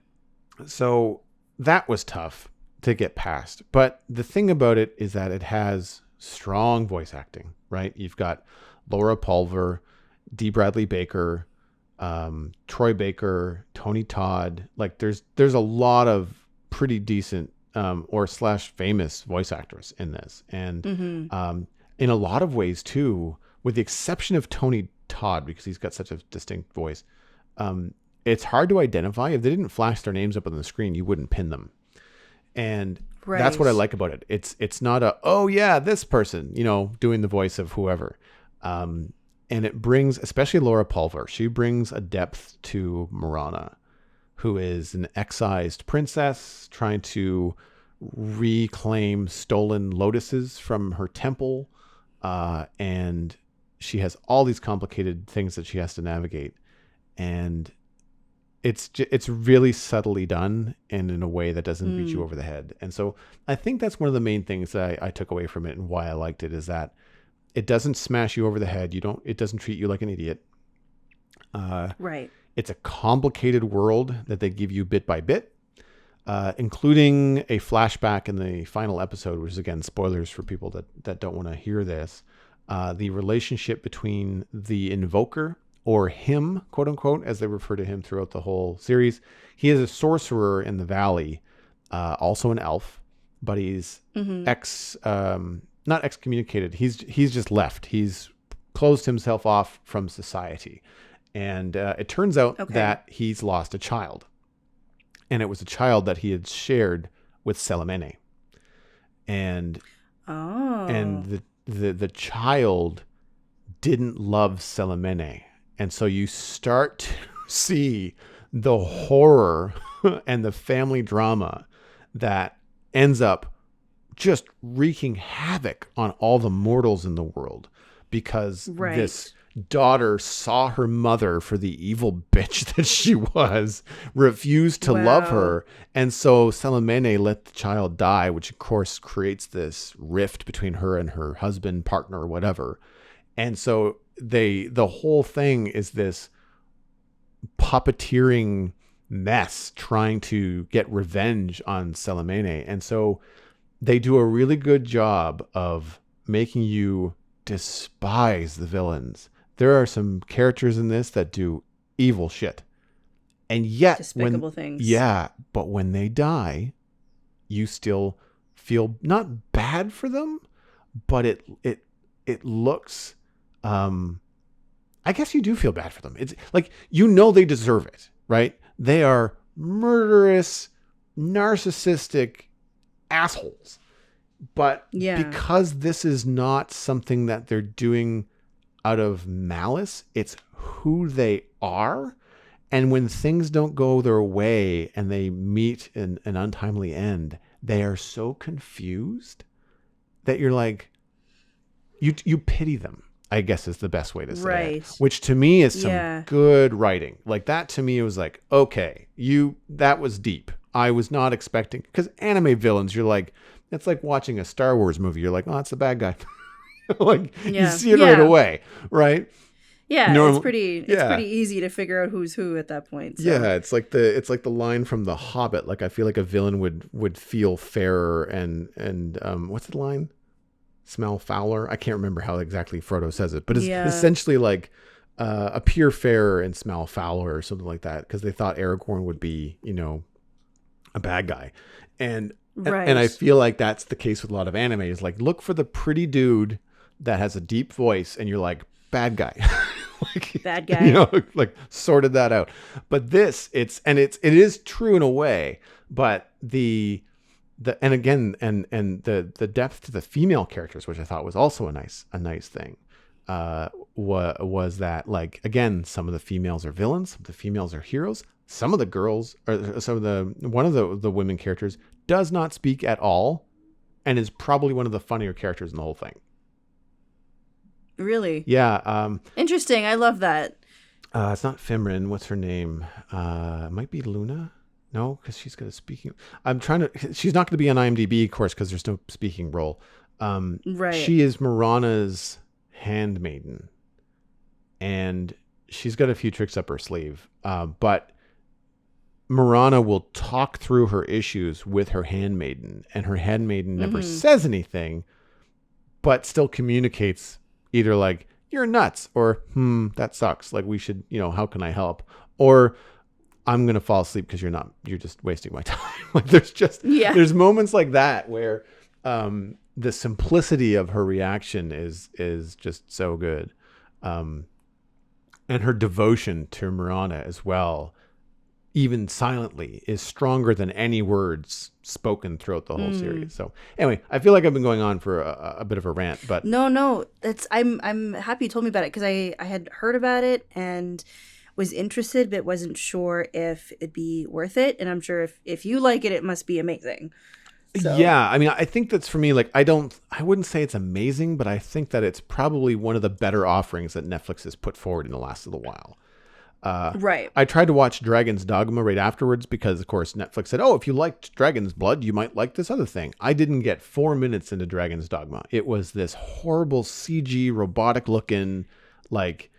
So that was tough to get past. But the thing about it is that it has strong voice acting, right? You've got Laura Pulver, D. Bradley Baker, Troy Baker, Tony Todd. Like there's a lot of pretty decent or famous voice actors in this. And in a lot of ways too, with the exception of Tony Todd, because he's got such a distinct voice, it's hard to identify. If they didn't flash their names up on the screen, you wouldn't pin them. And that's what I like about it. It's not oh yeah, this person, doing the voice of whoever. And it brings, especially Laura Pulver, she brings a depth to Marana, who is an excised princess trying to reclaim stolen lotuses from her temple. And she has all these complicated things that she has to navigate. And it's really subtly done and in a way that doesn't beat you over the head. And so I think that's one of the main things that I took away from it and why I liked it, is that it doesn't smash you over the head. It doesn't treat you like an idiot. Right. It's a complicated world that they give you bit by bit, including a flashback in the final episode, which is, again, spoilers for people that don't want to hear this. The relationship between the Invoker, or him, quote unquote, as they refer to him throughout the whole series. He is a sorcerer in the valley, also an elf, but he's not excommunicated. He's just left. He's closed himself off from society. And it turns out that he's lost a child. And it was a child that he had shared with Selimene. And the child didn't love Selimene. And so you start to see the horror and the family drama that ends up just wreaking havoc on all the mortals in the world, because this daughter saw her mother for the evil bitch that she was, refused to love her. And so Selimene let the child die, which of course creates this rift between her and her husband, partner, whatever. And so the whole thing is this puppeteering mess trying to get revenge on Selimene. And so they do a really good job of making you despise the villains. There are some characters in this that do evil shit. And yet, despicable things. Yeah, but when they die, you still feel not bad for them, but it looks. I guess you do feel bad for them. It's like they deserve it, right? They are murderous, narcissistic assholes. But because this is not something that they're doing out of malice, it's who they are. And when things don't go their way and they meet an untimely end, they are so confused that you're like, you pity them, I guess is the best way to say it. Which to me is some good writing. Like that to me, it was like, okay, that was deep. I was not expecting, because anime villains, you're like, it's like watching a Star Wars movie. You're like, oh, that's the bad guy. You see it right away, right? Yeah, it's pretty easy to figure out who's who at that point. So. Yeah, it's like the line from The Hobbit. Like I feel like a villain would feel fairer and what's the line? Smell fouler. I can't remember how exactly Frodo says it, but it's essentially like appear fairer and smell fouler or something like that, because they thought Aragorn would be, a bad guy. And I feel like that's the case with a lot of anime. Is like, look for the pretty dude that has a deep voice and you're like, bad guy. Bad guy. Sorted that out. But it is true in a way, but the depth to the female characters, which I thought was also a nice thing, was that, like, again, some of the females are villains, some of the females are heroes, some of the girls, or one of the women characters does not speak at all, and is probably one of the funnier characters in the whole thing. Really? Yeah. Interesting. I love that. It's not Fimrin. What's her name? It might be Luna. No, because she's got a speaking. She's not going to be on IMDb, of course, because there's no speaking role. Right. She is Mirana's handmaiden, and she's got a few tricks up her sleeve. But Mirana will talk through her issues with her handmaiden, and her handmaiden never says anything, but still communicates either like, you're nuts, or that sucks, like we should, how can I help, or I'm gonna fall asleep because you're just wasting my time. Like there's moments like that where the simplicity of her reaction is just so good, and her devotion to Mirana as well, even silently, is stronger than any words spoken throughout the whole series. So anyway, I feel like I've been going on for a bit of a rant, but no, I'm happy you told me about it, because I had heard about it and was interested, but wasn't sure if it'd be worth it. And I'm sure if you like it, it must be amazing. So. Yeah, I mean, I think that's, for me, like, I wouldn't say it's amazing, but I think that it's probably one of the better offerings that Netflix has put forward in the last little while. Right. I tried to watch Dragon's Dogma right afterwards because, of course, Netflix said, oh, if you liked Dragon's Blood, you might like this other thing. I didn't get 4 minutes into Dragon's Dogma. It was this horrible CG, robotic looking, like,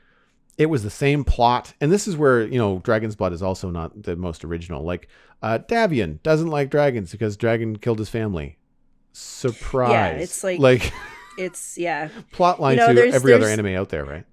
it was the same plot. And this is where, Dragon's Blood is also not the most original. Like, Davian doesn't like dragons because Dragon killed his family. Surprise. Yeah, it's like it's, yeah. Plot line to every other anime out there, right?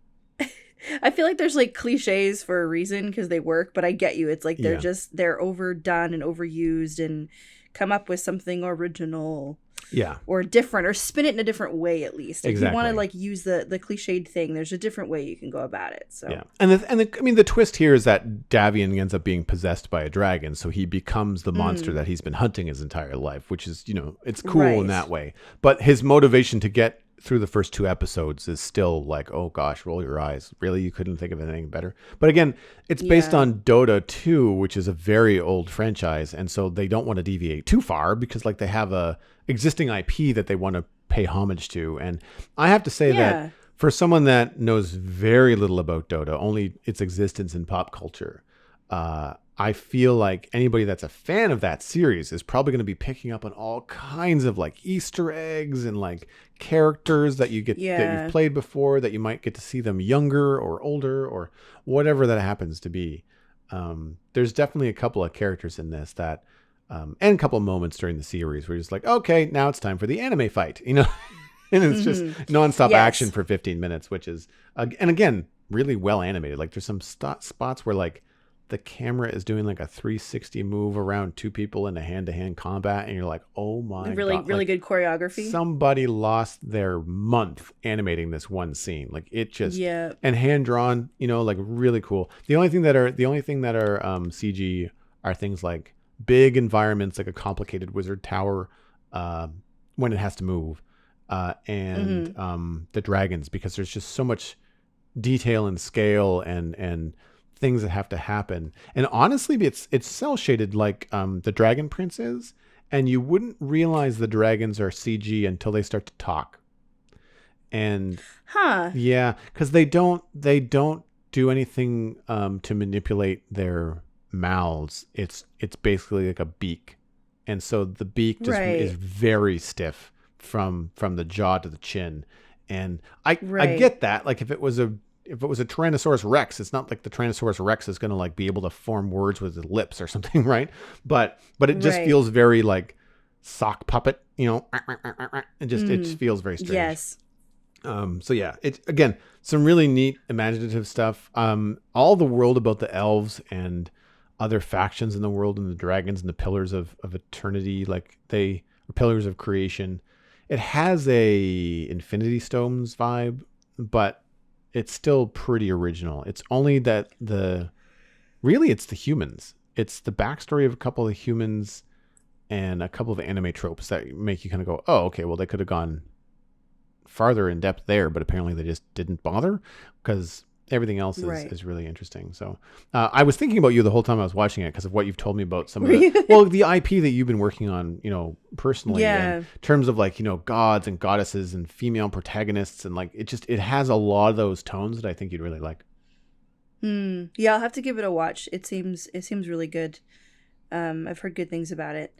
I feel like there's like cliches for a reason because they work, but I get you. It's like they're overdone and overused, and come up with something original. Yeah. Or different, or spin it in a different way, at least. If exactly. you want to like use the cliched thing, there's a different way you can go about it. So yeah. And the twist here is that Davian ends up being possessed by a dragon, so he becomes the monster that he's been hunting his entire life, which is, it's cool in that way. But his motivation to get through the first 2 episodes is still like, oh gosh, roll your eyes. Really? You couldn't think of anything better? But again, it's based on Dota 2, which is a very old franchise. And so they don't want to deviate too far because like they have a existing IP that they want to pay homage to. And I have to say that for someone that knows very little about Dota, only its existence in pop culture, I feel like anybody that's a fan of that series is probably going to be picking up on all kinds of like Easter eggs and like characters that you get that you've played before, that you might get to see them younger or older or whatever that happens to be. There's definitely a couple of characters in this that, and a couple of moments during the series where you're just like, okay, now it's time for the anime fight, and it's just nonstop action for 15 minutes, which is, and again, really well animated. Like there's some spots where like the camera is doing like a 360 move around two people in a hand-to-hand combat, and you're like, oh my really God. really like, good choreography. somebody lost their month animating this one scene. Like it just, Yeah. and hand drawn, like really cool. The only thing that are CG are things like big environments, like a complicated wizard tower when it has to move, and the dragons, because there's just so much detail and scale and things that have to happen. And honestly, it's cell shaded like the Dragon Prince is, and you wouldn't realize the dragons are CG until they start to talk. And yeah, because they don't do anything to manipulate their mouths. It's basically like a beak, and so the beak just is very stiff from the jaw to the chin. And I get that. Like if it was a Tyrannosaurus Rex, it's not like the Tyrannosaurus Rex is going to like be able to form words with his lips or something, right? But it just feels very like sock puppet, it just feels very strange. Yes. So yeah, it's again some really neat imaginative stuff. All the world about the elves and other factions in the world and the dragons and the pillars of eternity, like they are pillars of creation. It has a Infinity Stones vibe, but it's still pretty original. It's only that it's the humans. It's the backstory of a couple of humans and a couple of anime tropes that make you kind of go, oh, okay, well, they could have gone farther in depth there, but apparently they just didn't bother, because everything else is really interesting. So I was thinking about you the whole time I was watching it because of what you've told me about some of the IP that you've been working on, personally, in terms of like, gods and goddesses and female protagonists. And like, it has a lot of those tones that I think you'd really like. Yeah, I'll have to give it a watch. It seems really good. I've heard good things about it.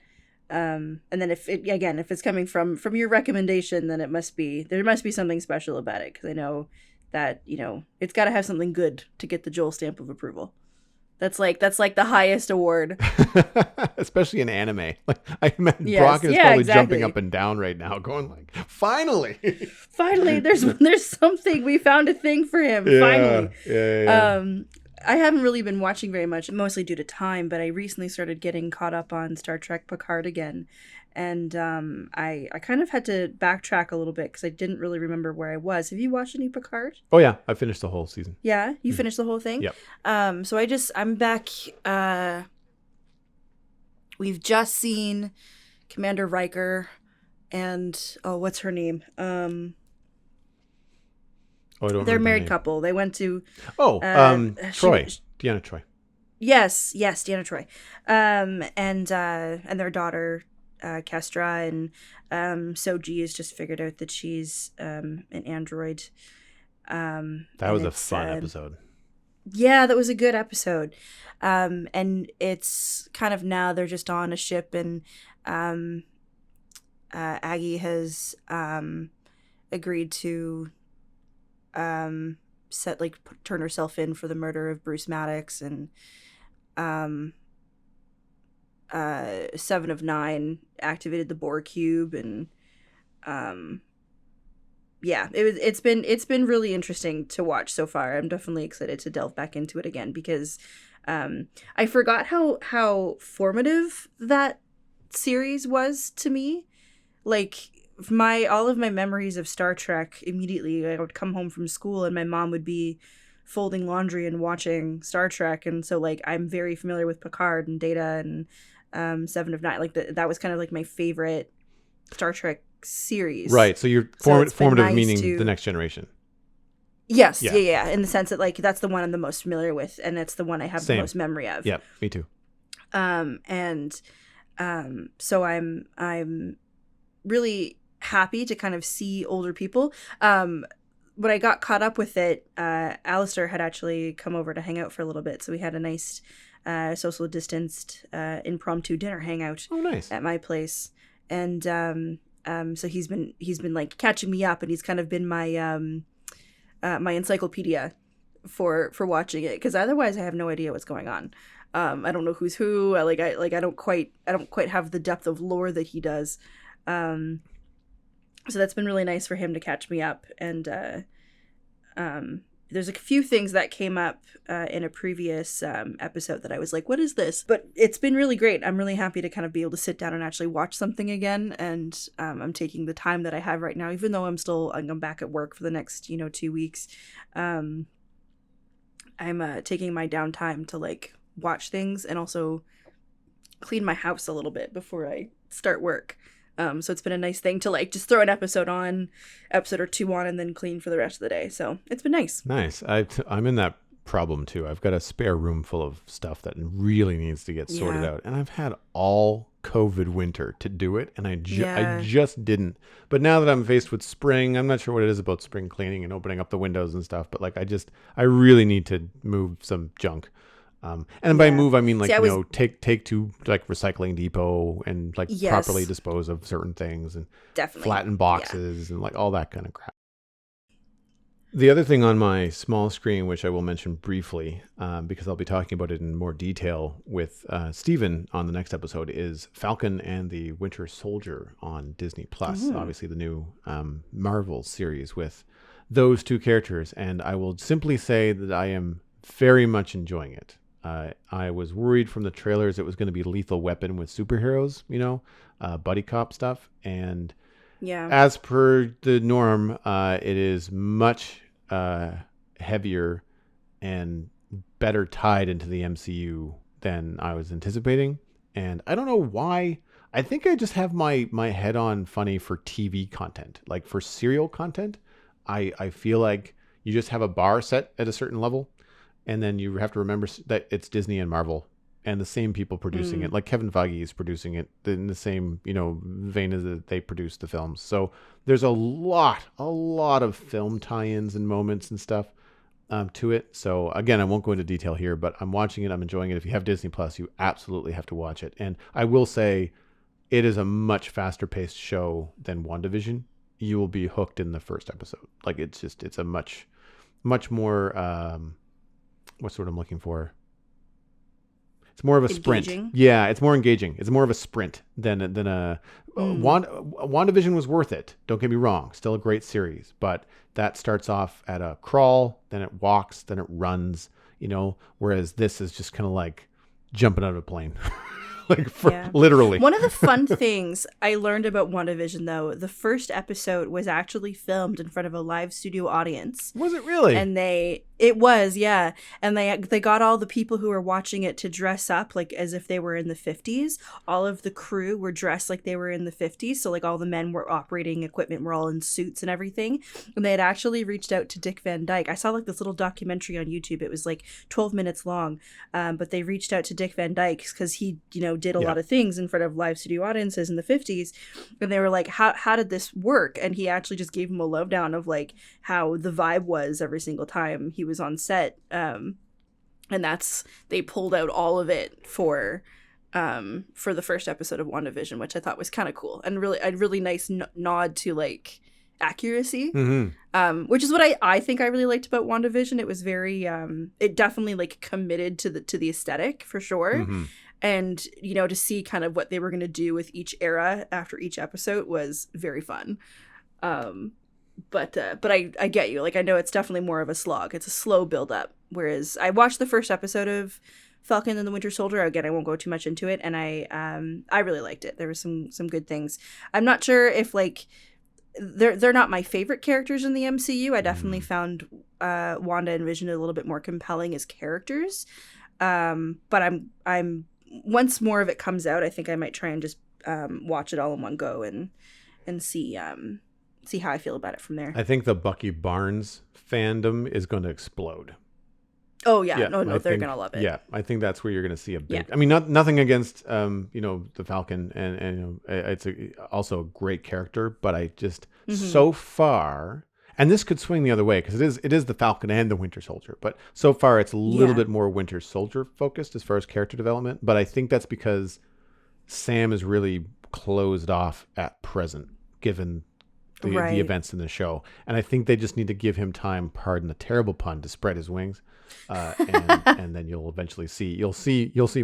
And then if it's coming from your recommendation, then there must be something special about it. 'Cause I know that, it's got to have something good to get the Joel stamp of approval. That's like the highest award. Especially in anime. Like I imagine Brock is probably jumping up and down right now, going like, finally, there's something. We found a thing for him. Finally. Yeah. I haven't really been watching very much, mostly due to time, but I recently started getting caught up on Star Trek Picard again. And I kind of had to backtrack a little bit because I didn't really remember where I was. Have you watched any Picard? Oh, yeah. I finished the whole season. Yeah? You finished the whole thing? Yep. So I'm back. We've just seen Commander Riker and, what's her name? They're a married couple. They went to... Troy. Deanna Troy. Yes, Deanna Troy. And their daughter... Kestra, and Soji has just figured out that she's an android. That was a fun episode. Yeah, that was a good episode. And it's kind of now they're just on a ship, and Aggie has agreed to turn herself in for the murder of Bruce Maddox, and 7 of 9 activated the Borg cube, and it's been really interesting to watch so far. I'm definitely excited to delve back into it again, because I forgot how formative that series was to me. Like all of my memories of Star Trek, immediately I would come home from school and my mom would be folding laundry and watching Star Trek, and so like I'm very familiar with Picard and Data and 7 of 9. Like that was kind of like my favorite Star Trek series. Right. So you're formative, meaning the Next Generation. Yes. Yeah. In the sense that like that's the one I'm the most familiar with, and it's the one I have the most memory of. Yeah, me too. So I'm really happy to kind of see older people. When I got caught up with it, Alistair had actually come over to hang out for a little bit, so we had a nice social distanced impromptu dinner hangout. Oh, nice. At my place. And so he's been like catching me up, and he's kind of been my my encyclopedia for watching it, because otherwise I have no idea what's going on. I don't know who's who. I don't quite have the depth of lore that he does. So that's been really nice for him to catch me up, and there's a few things that came up in a previous episode that I was like, what is this? But it's been really great. I'm really happy to kind of be able to sit down and actually watch something again. And I'm taking the time that I have right now, even though I'm back at work for the next, 2 weeks. I'm taking my downtime to like watch things and also clean my house a little bit before I start work. So it's been a nice thing to like just throw an episode or two on, and then clean for the rest of the day. So it's been nice. Nice. I'm in that problem too. I've got a spare room full of stuff that really needs to get sorted out. And I've had all COVID winter to do it. And I just didn't. But now that I'm faced with spring, I'm not sure what it is about spring cleaning and opening up the windows and stuff. But like, I really need to move some junk. And by move, I mean like, take to like recycling depot and like properly dispose of certain things and flatten boxes and like all that kind of crap. The other thing on my small screen, which I will mention briefly, because I'll be talking about it in more detail with Stephen on the next episode, is Falcon and the Winter Soldier on Disney Plus. Obviously, the new Marvel series with those two characters. And I will simply say that I am very much enjoying it. I was worried from the trailers it was going to be Lethal Weapon with superheroes, buddy cop stuff. And as per the norm, it is much heavier and better tied into the MCU than I was anticipating. And I don't know why. I think I just have my head on funny for TV content. Like for serial content, I feel like you just have a bar set at a certain level. And then you have to remember that it's Disney and Marvel and the same people producing it. Like Kevin Feige is producing it in the same, vein as they produce the films. So there's a lot of film tie-ins and moments and stuff to it. So again, I won't go into detail here, but I'm watching it. I'm enjoying it. If you have Disney Plus, you absolutely have to watch it. And I will say it is a much faster paced show than WandaVision. You will be hooked in the first episode. Like it's a much more, what's the word I'm looking for? It's more of a sprint. Yeah, it's more engaging. It's more of a sprint than a WandaVision was worth it. Don't get me wrong. Still a great series, but that starts off at a crawl, then it walks, then it runs, whereas this is just kind of like jumping out of a plane. Literally. One of the fun things I learned about WandaVision, though, the first episode was actually filmed in front of a live studio audience. Was it really? And it was, yeah. And they got all the people who were watching it to dress up like as if they were in the 50s. All of the crew were dressed like they were in the 50s. So like all the men were operating equipment were all in suits and everything. And they had actually reached out to Dick Van Dyke. I saw like this little documentary on YouTube. It was like 12 minutes long. But they reached out to Dick Van Dyke because he, did a lot of things in front of live studio audiences in the 50s. And they were like, how did this work? And he actually just gave him a lowdown of like how the vibe was every single time he was on set. And they pulled out all of it for the first episode of WandaVision, which I thought was kind of cool and really a really nice nod to like accuracy, which is what I think I really liked about WandaVision. It was very it definitely like committed to the aesthetic for sure. And to see kind of what they were going to do with each era after each episode was very fun. But I get you. Like, I know it's definitely more of a slog. It's a slow build up. Whereas I watched the first episode of Falcon and the Winter Soldier. Again, I won't go too much into it. And I really liked it. There were some good things. I'm not sure if like they're not my favorite characters in the MCU. I definitely found Wanda and Vision a little bit more compelling as characters. But I'm once more of it comes out, I think I might try and just watch it all in one go and see how I feel about it from there. I think the Bucky Barnes fandom is going to explode. Oh yeah, no, they're gonna love it. Yeah, I think that's where you're gonna see a big. Yeah. I mean, nothing against the Falcon, and it's also a great character, but I just so far, and this could swing the other way because it is the Falcon and the Winter Soldier, but so far it's a little bit more Winter Soldier focused as far as character development. But I think that's because Sam is really closed off at present, given the events in the show, and I think they just need to give him time. Pardon the terrible pun, to spread his wings. And then you'll eventually see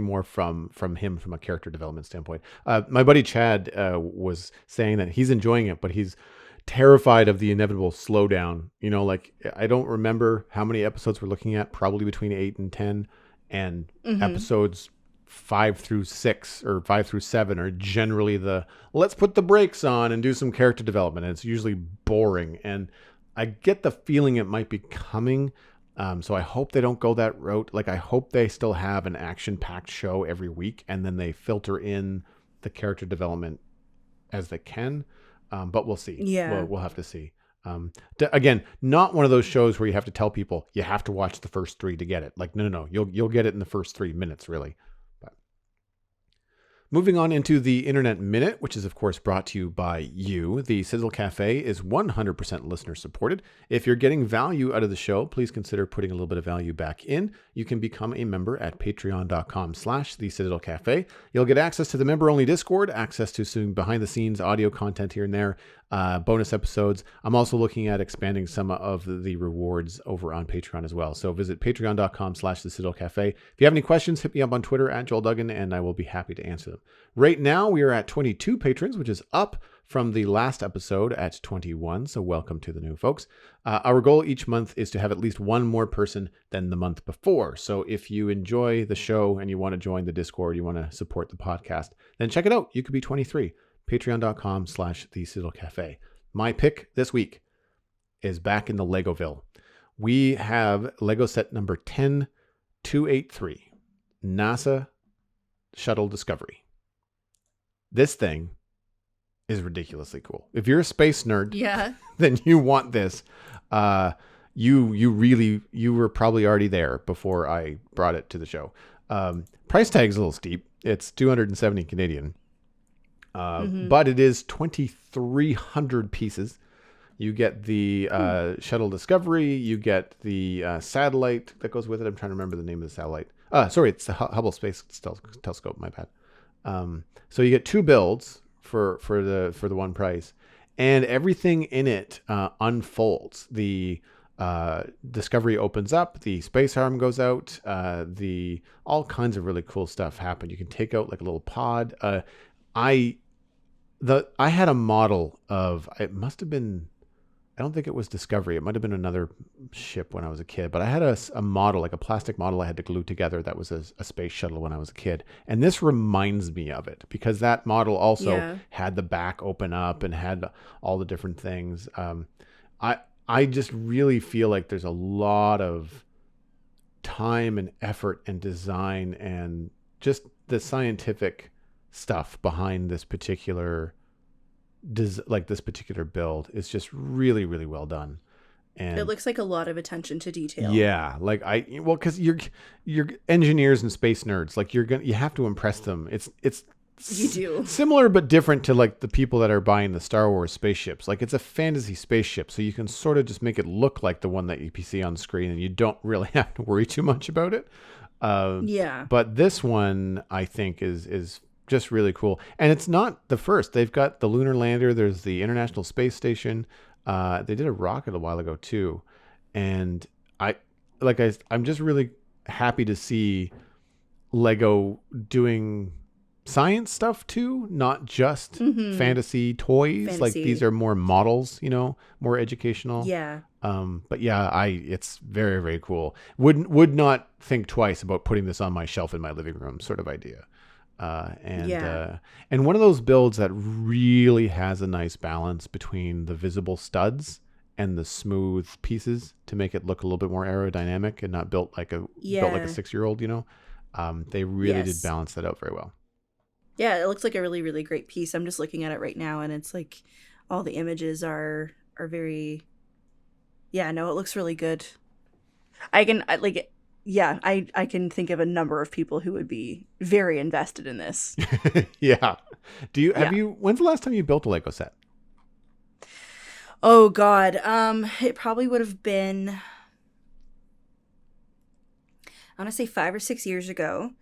more from him from a character development standpoint. My buddy Chad was saying that he's enjoying it, but he's terrified of the inevitable slowdown. You know, like I don't remember how many episodes we're looking at, probably between 8 and 10, and episodes 5 through 6 or 5 through 7 are generally the let's put the brakes on and do some character development. And it's usually boring. And I get the feeling it might be coming. So I hope they don't go that route. Like, I hope they still have an action-packed show every week, and then they filter in the character development as they can. But we'll see. Yeah. We'll have to see. Again, not one of those shows where you have to tell people you have to watch the first 3 to get it. Like, no. You'll get it in the first 3 minutes, really. But moving on into the Internet Minute, which is, of course, brought to you by you. The Citadel Cafe is 100% listener supported. If you're getting value out of the show, please consider putting a little bit of value back in. You can become a member at patreon.com/the Citadel Cafe. You'll get access to the member-only Discord, access to some behind-the-scenes audio content here and there, bonus episodes. I'm also looking at expanding some of the rewards over on Patreon as well. So visit patreon.com/the Citadel Cafe. If you have any questions, hit me up on Twitter at Joel Duggan, and I will be happy to answer them. Right now, we are at 22 patrons, which is up from the last episode at 21. So welcome to the new folks. Our goal each month is to have at least one more person than the month before. So if you enjoy the show and you want to join the Discord, you want to support the podcast, then check it out. You could be 23. Patreon.com/the Citadel Cafe. My pick this week is back in the Legoville. We have Lego set number 10283, NASA Shuttle Discovery. This thing is ridiculously cool. If you're a space nerd, then you want this. You were probably already there before I brought it to the show. Price tag's a little steep. It's 270 Canadian. But it is 2,300 pieces. You get the Shuttle Discovery. You get the satellite that goes with it. I'm trying to remember the name of the satellite. Sorry, it's the Hubble Space Telescope. My bad. So you get 2 builds for the one price, and everything in it unfolds. The Discovery opens up. The space arm goes out. All kinds of really cool stuff happen. You can take out like a little pod. I had a model of, it must have been, I don't think it was Discovery. It might have been another ship when I was a kid, but I had a model, like a plastic model I had to glue together that was a space shuttle when I was a kid. And this reminds me of it because that model also had the back open up and had all the different things. I just really feel like there's a lot of time and effort and design and just the scientific stuff behind this particular build is just really, really well done. And it looks like a lot of attention to detail. Yeah, like because you're engineers and space nerds, like you have to impress them. It's you do similar but different to like the people that are buying the Star Wars spaceships. Like, it's a fantasy spaceship, so you can sort of just make it look like the one that you see on screen, and you don't really have to worry too much about it. But this one, I think, is just really cool. And it's not the first. They've got the lunar lander. There's the International Space Station. They did a rocket a while ago too. And I'm just really happy to see Lego doing science stuff too, not just fantasy toys. Like, these are more models, more educational. But yeah, it's very, very cool. Would not think twice about putting this on my shelf in my living room, sort of idea. And one of those builds that really has a nice balance between the visible studs and the smooth pieces to make it look a little bit more aerodynamic and not built like a 6-year-old. They really did balance that out very well. Yeah, it looks like a really, really great piece. I'm just looking at it right now, and it's like all the images are very. Yeah, no, it looks really good. I can think of a number of people who would be very invested in this. Yeah. When's the last time you built a Lego set? Oh God. It probably would have been, I want to say 5 or 6 years ago.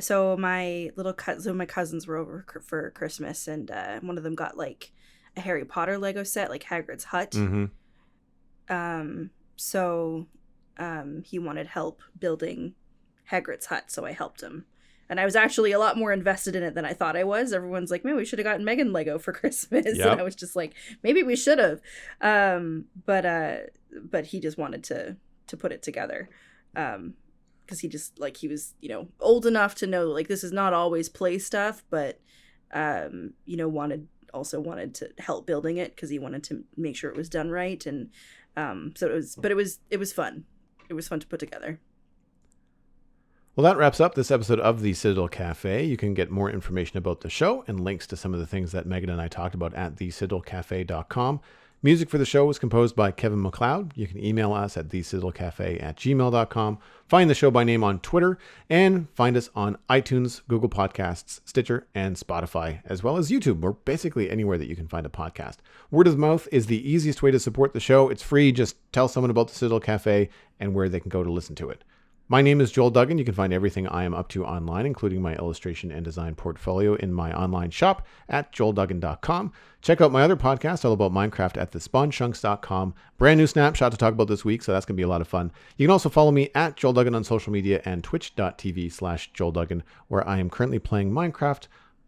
So my my cousins were over for Christmas, and one of them got like a Harry Potter Lego set, like Hagrid's hut. So he wanted help building Hagrid's hut, so I helped him. And I was actually a lot more invested in it than I thought I was. Everyone's like, man, we should have gotten Megan Lego for Christmas. Yep. And I was just like, maybe we should have. But he just wanted to put it together. Because he just, like, he was, you know, old enough to know, like, this is not always play stuff, but, you know, wanted to help building it because he wanted to make sure it was done right. And so it was fun. It was fun to put together. Well, that wraps up this episode of the Citadel Cafe. You can get more information about the show and links to some of the things that Megan and I talked about at thecitadelcafe.com. Music for the show was composed by Kevin MacLeod. You can email us at thecitadelcafe@gmail.com. Find the show by name on Twitter, and find us on iTunes, Google Podcasts, Stitcher, and Spotify, as well as YouTube. We're basically anywhere that you can find a podcast. Word of mouth is the easiest way to support the show. It's free. Just tell someone about the Citadel Cafe and where they can go to listen to it. My name is Joel Duggan. You can find everything I am up to online, including my illustration and design portfolio, in my online shop at joelduggan.com. Check out my other podcast all about Minecraft at thespawnchunks.com. Brand new snapshot to talk about this week, so that's going to be a lot of fun. You can also follow me at Joel Duggan on social media and twitch.tv/Joel Duggan, where I am currently playing Minecraft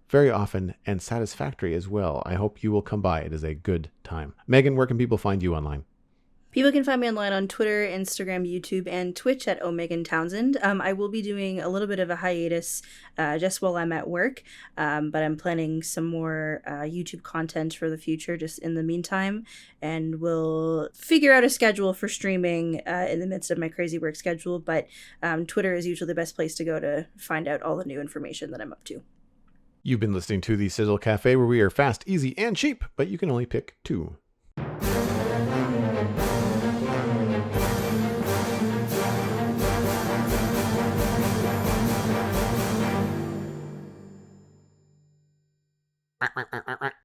very often and Satisfactory as well. I hope you will come by. It is a good time. Megan, where can people find you online? People can find me online on Twitter, Instagram, YouTube, and Twitch at Omegan Townsend. I will be doing a little bit of a hiatus just while I'm at work, but I'm planning some more YouTube content for the future just in the meantime, and we'll figure out a schedule for streaming in the midst of my crazy work schedule, but Twitter is usually the best place to go to find out all the new information that I'm up to. You've been listening to the Citadel Cafe, where we are fast, easy, and cheap, but you can only pick two.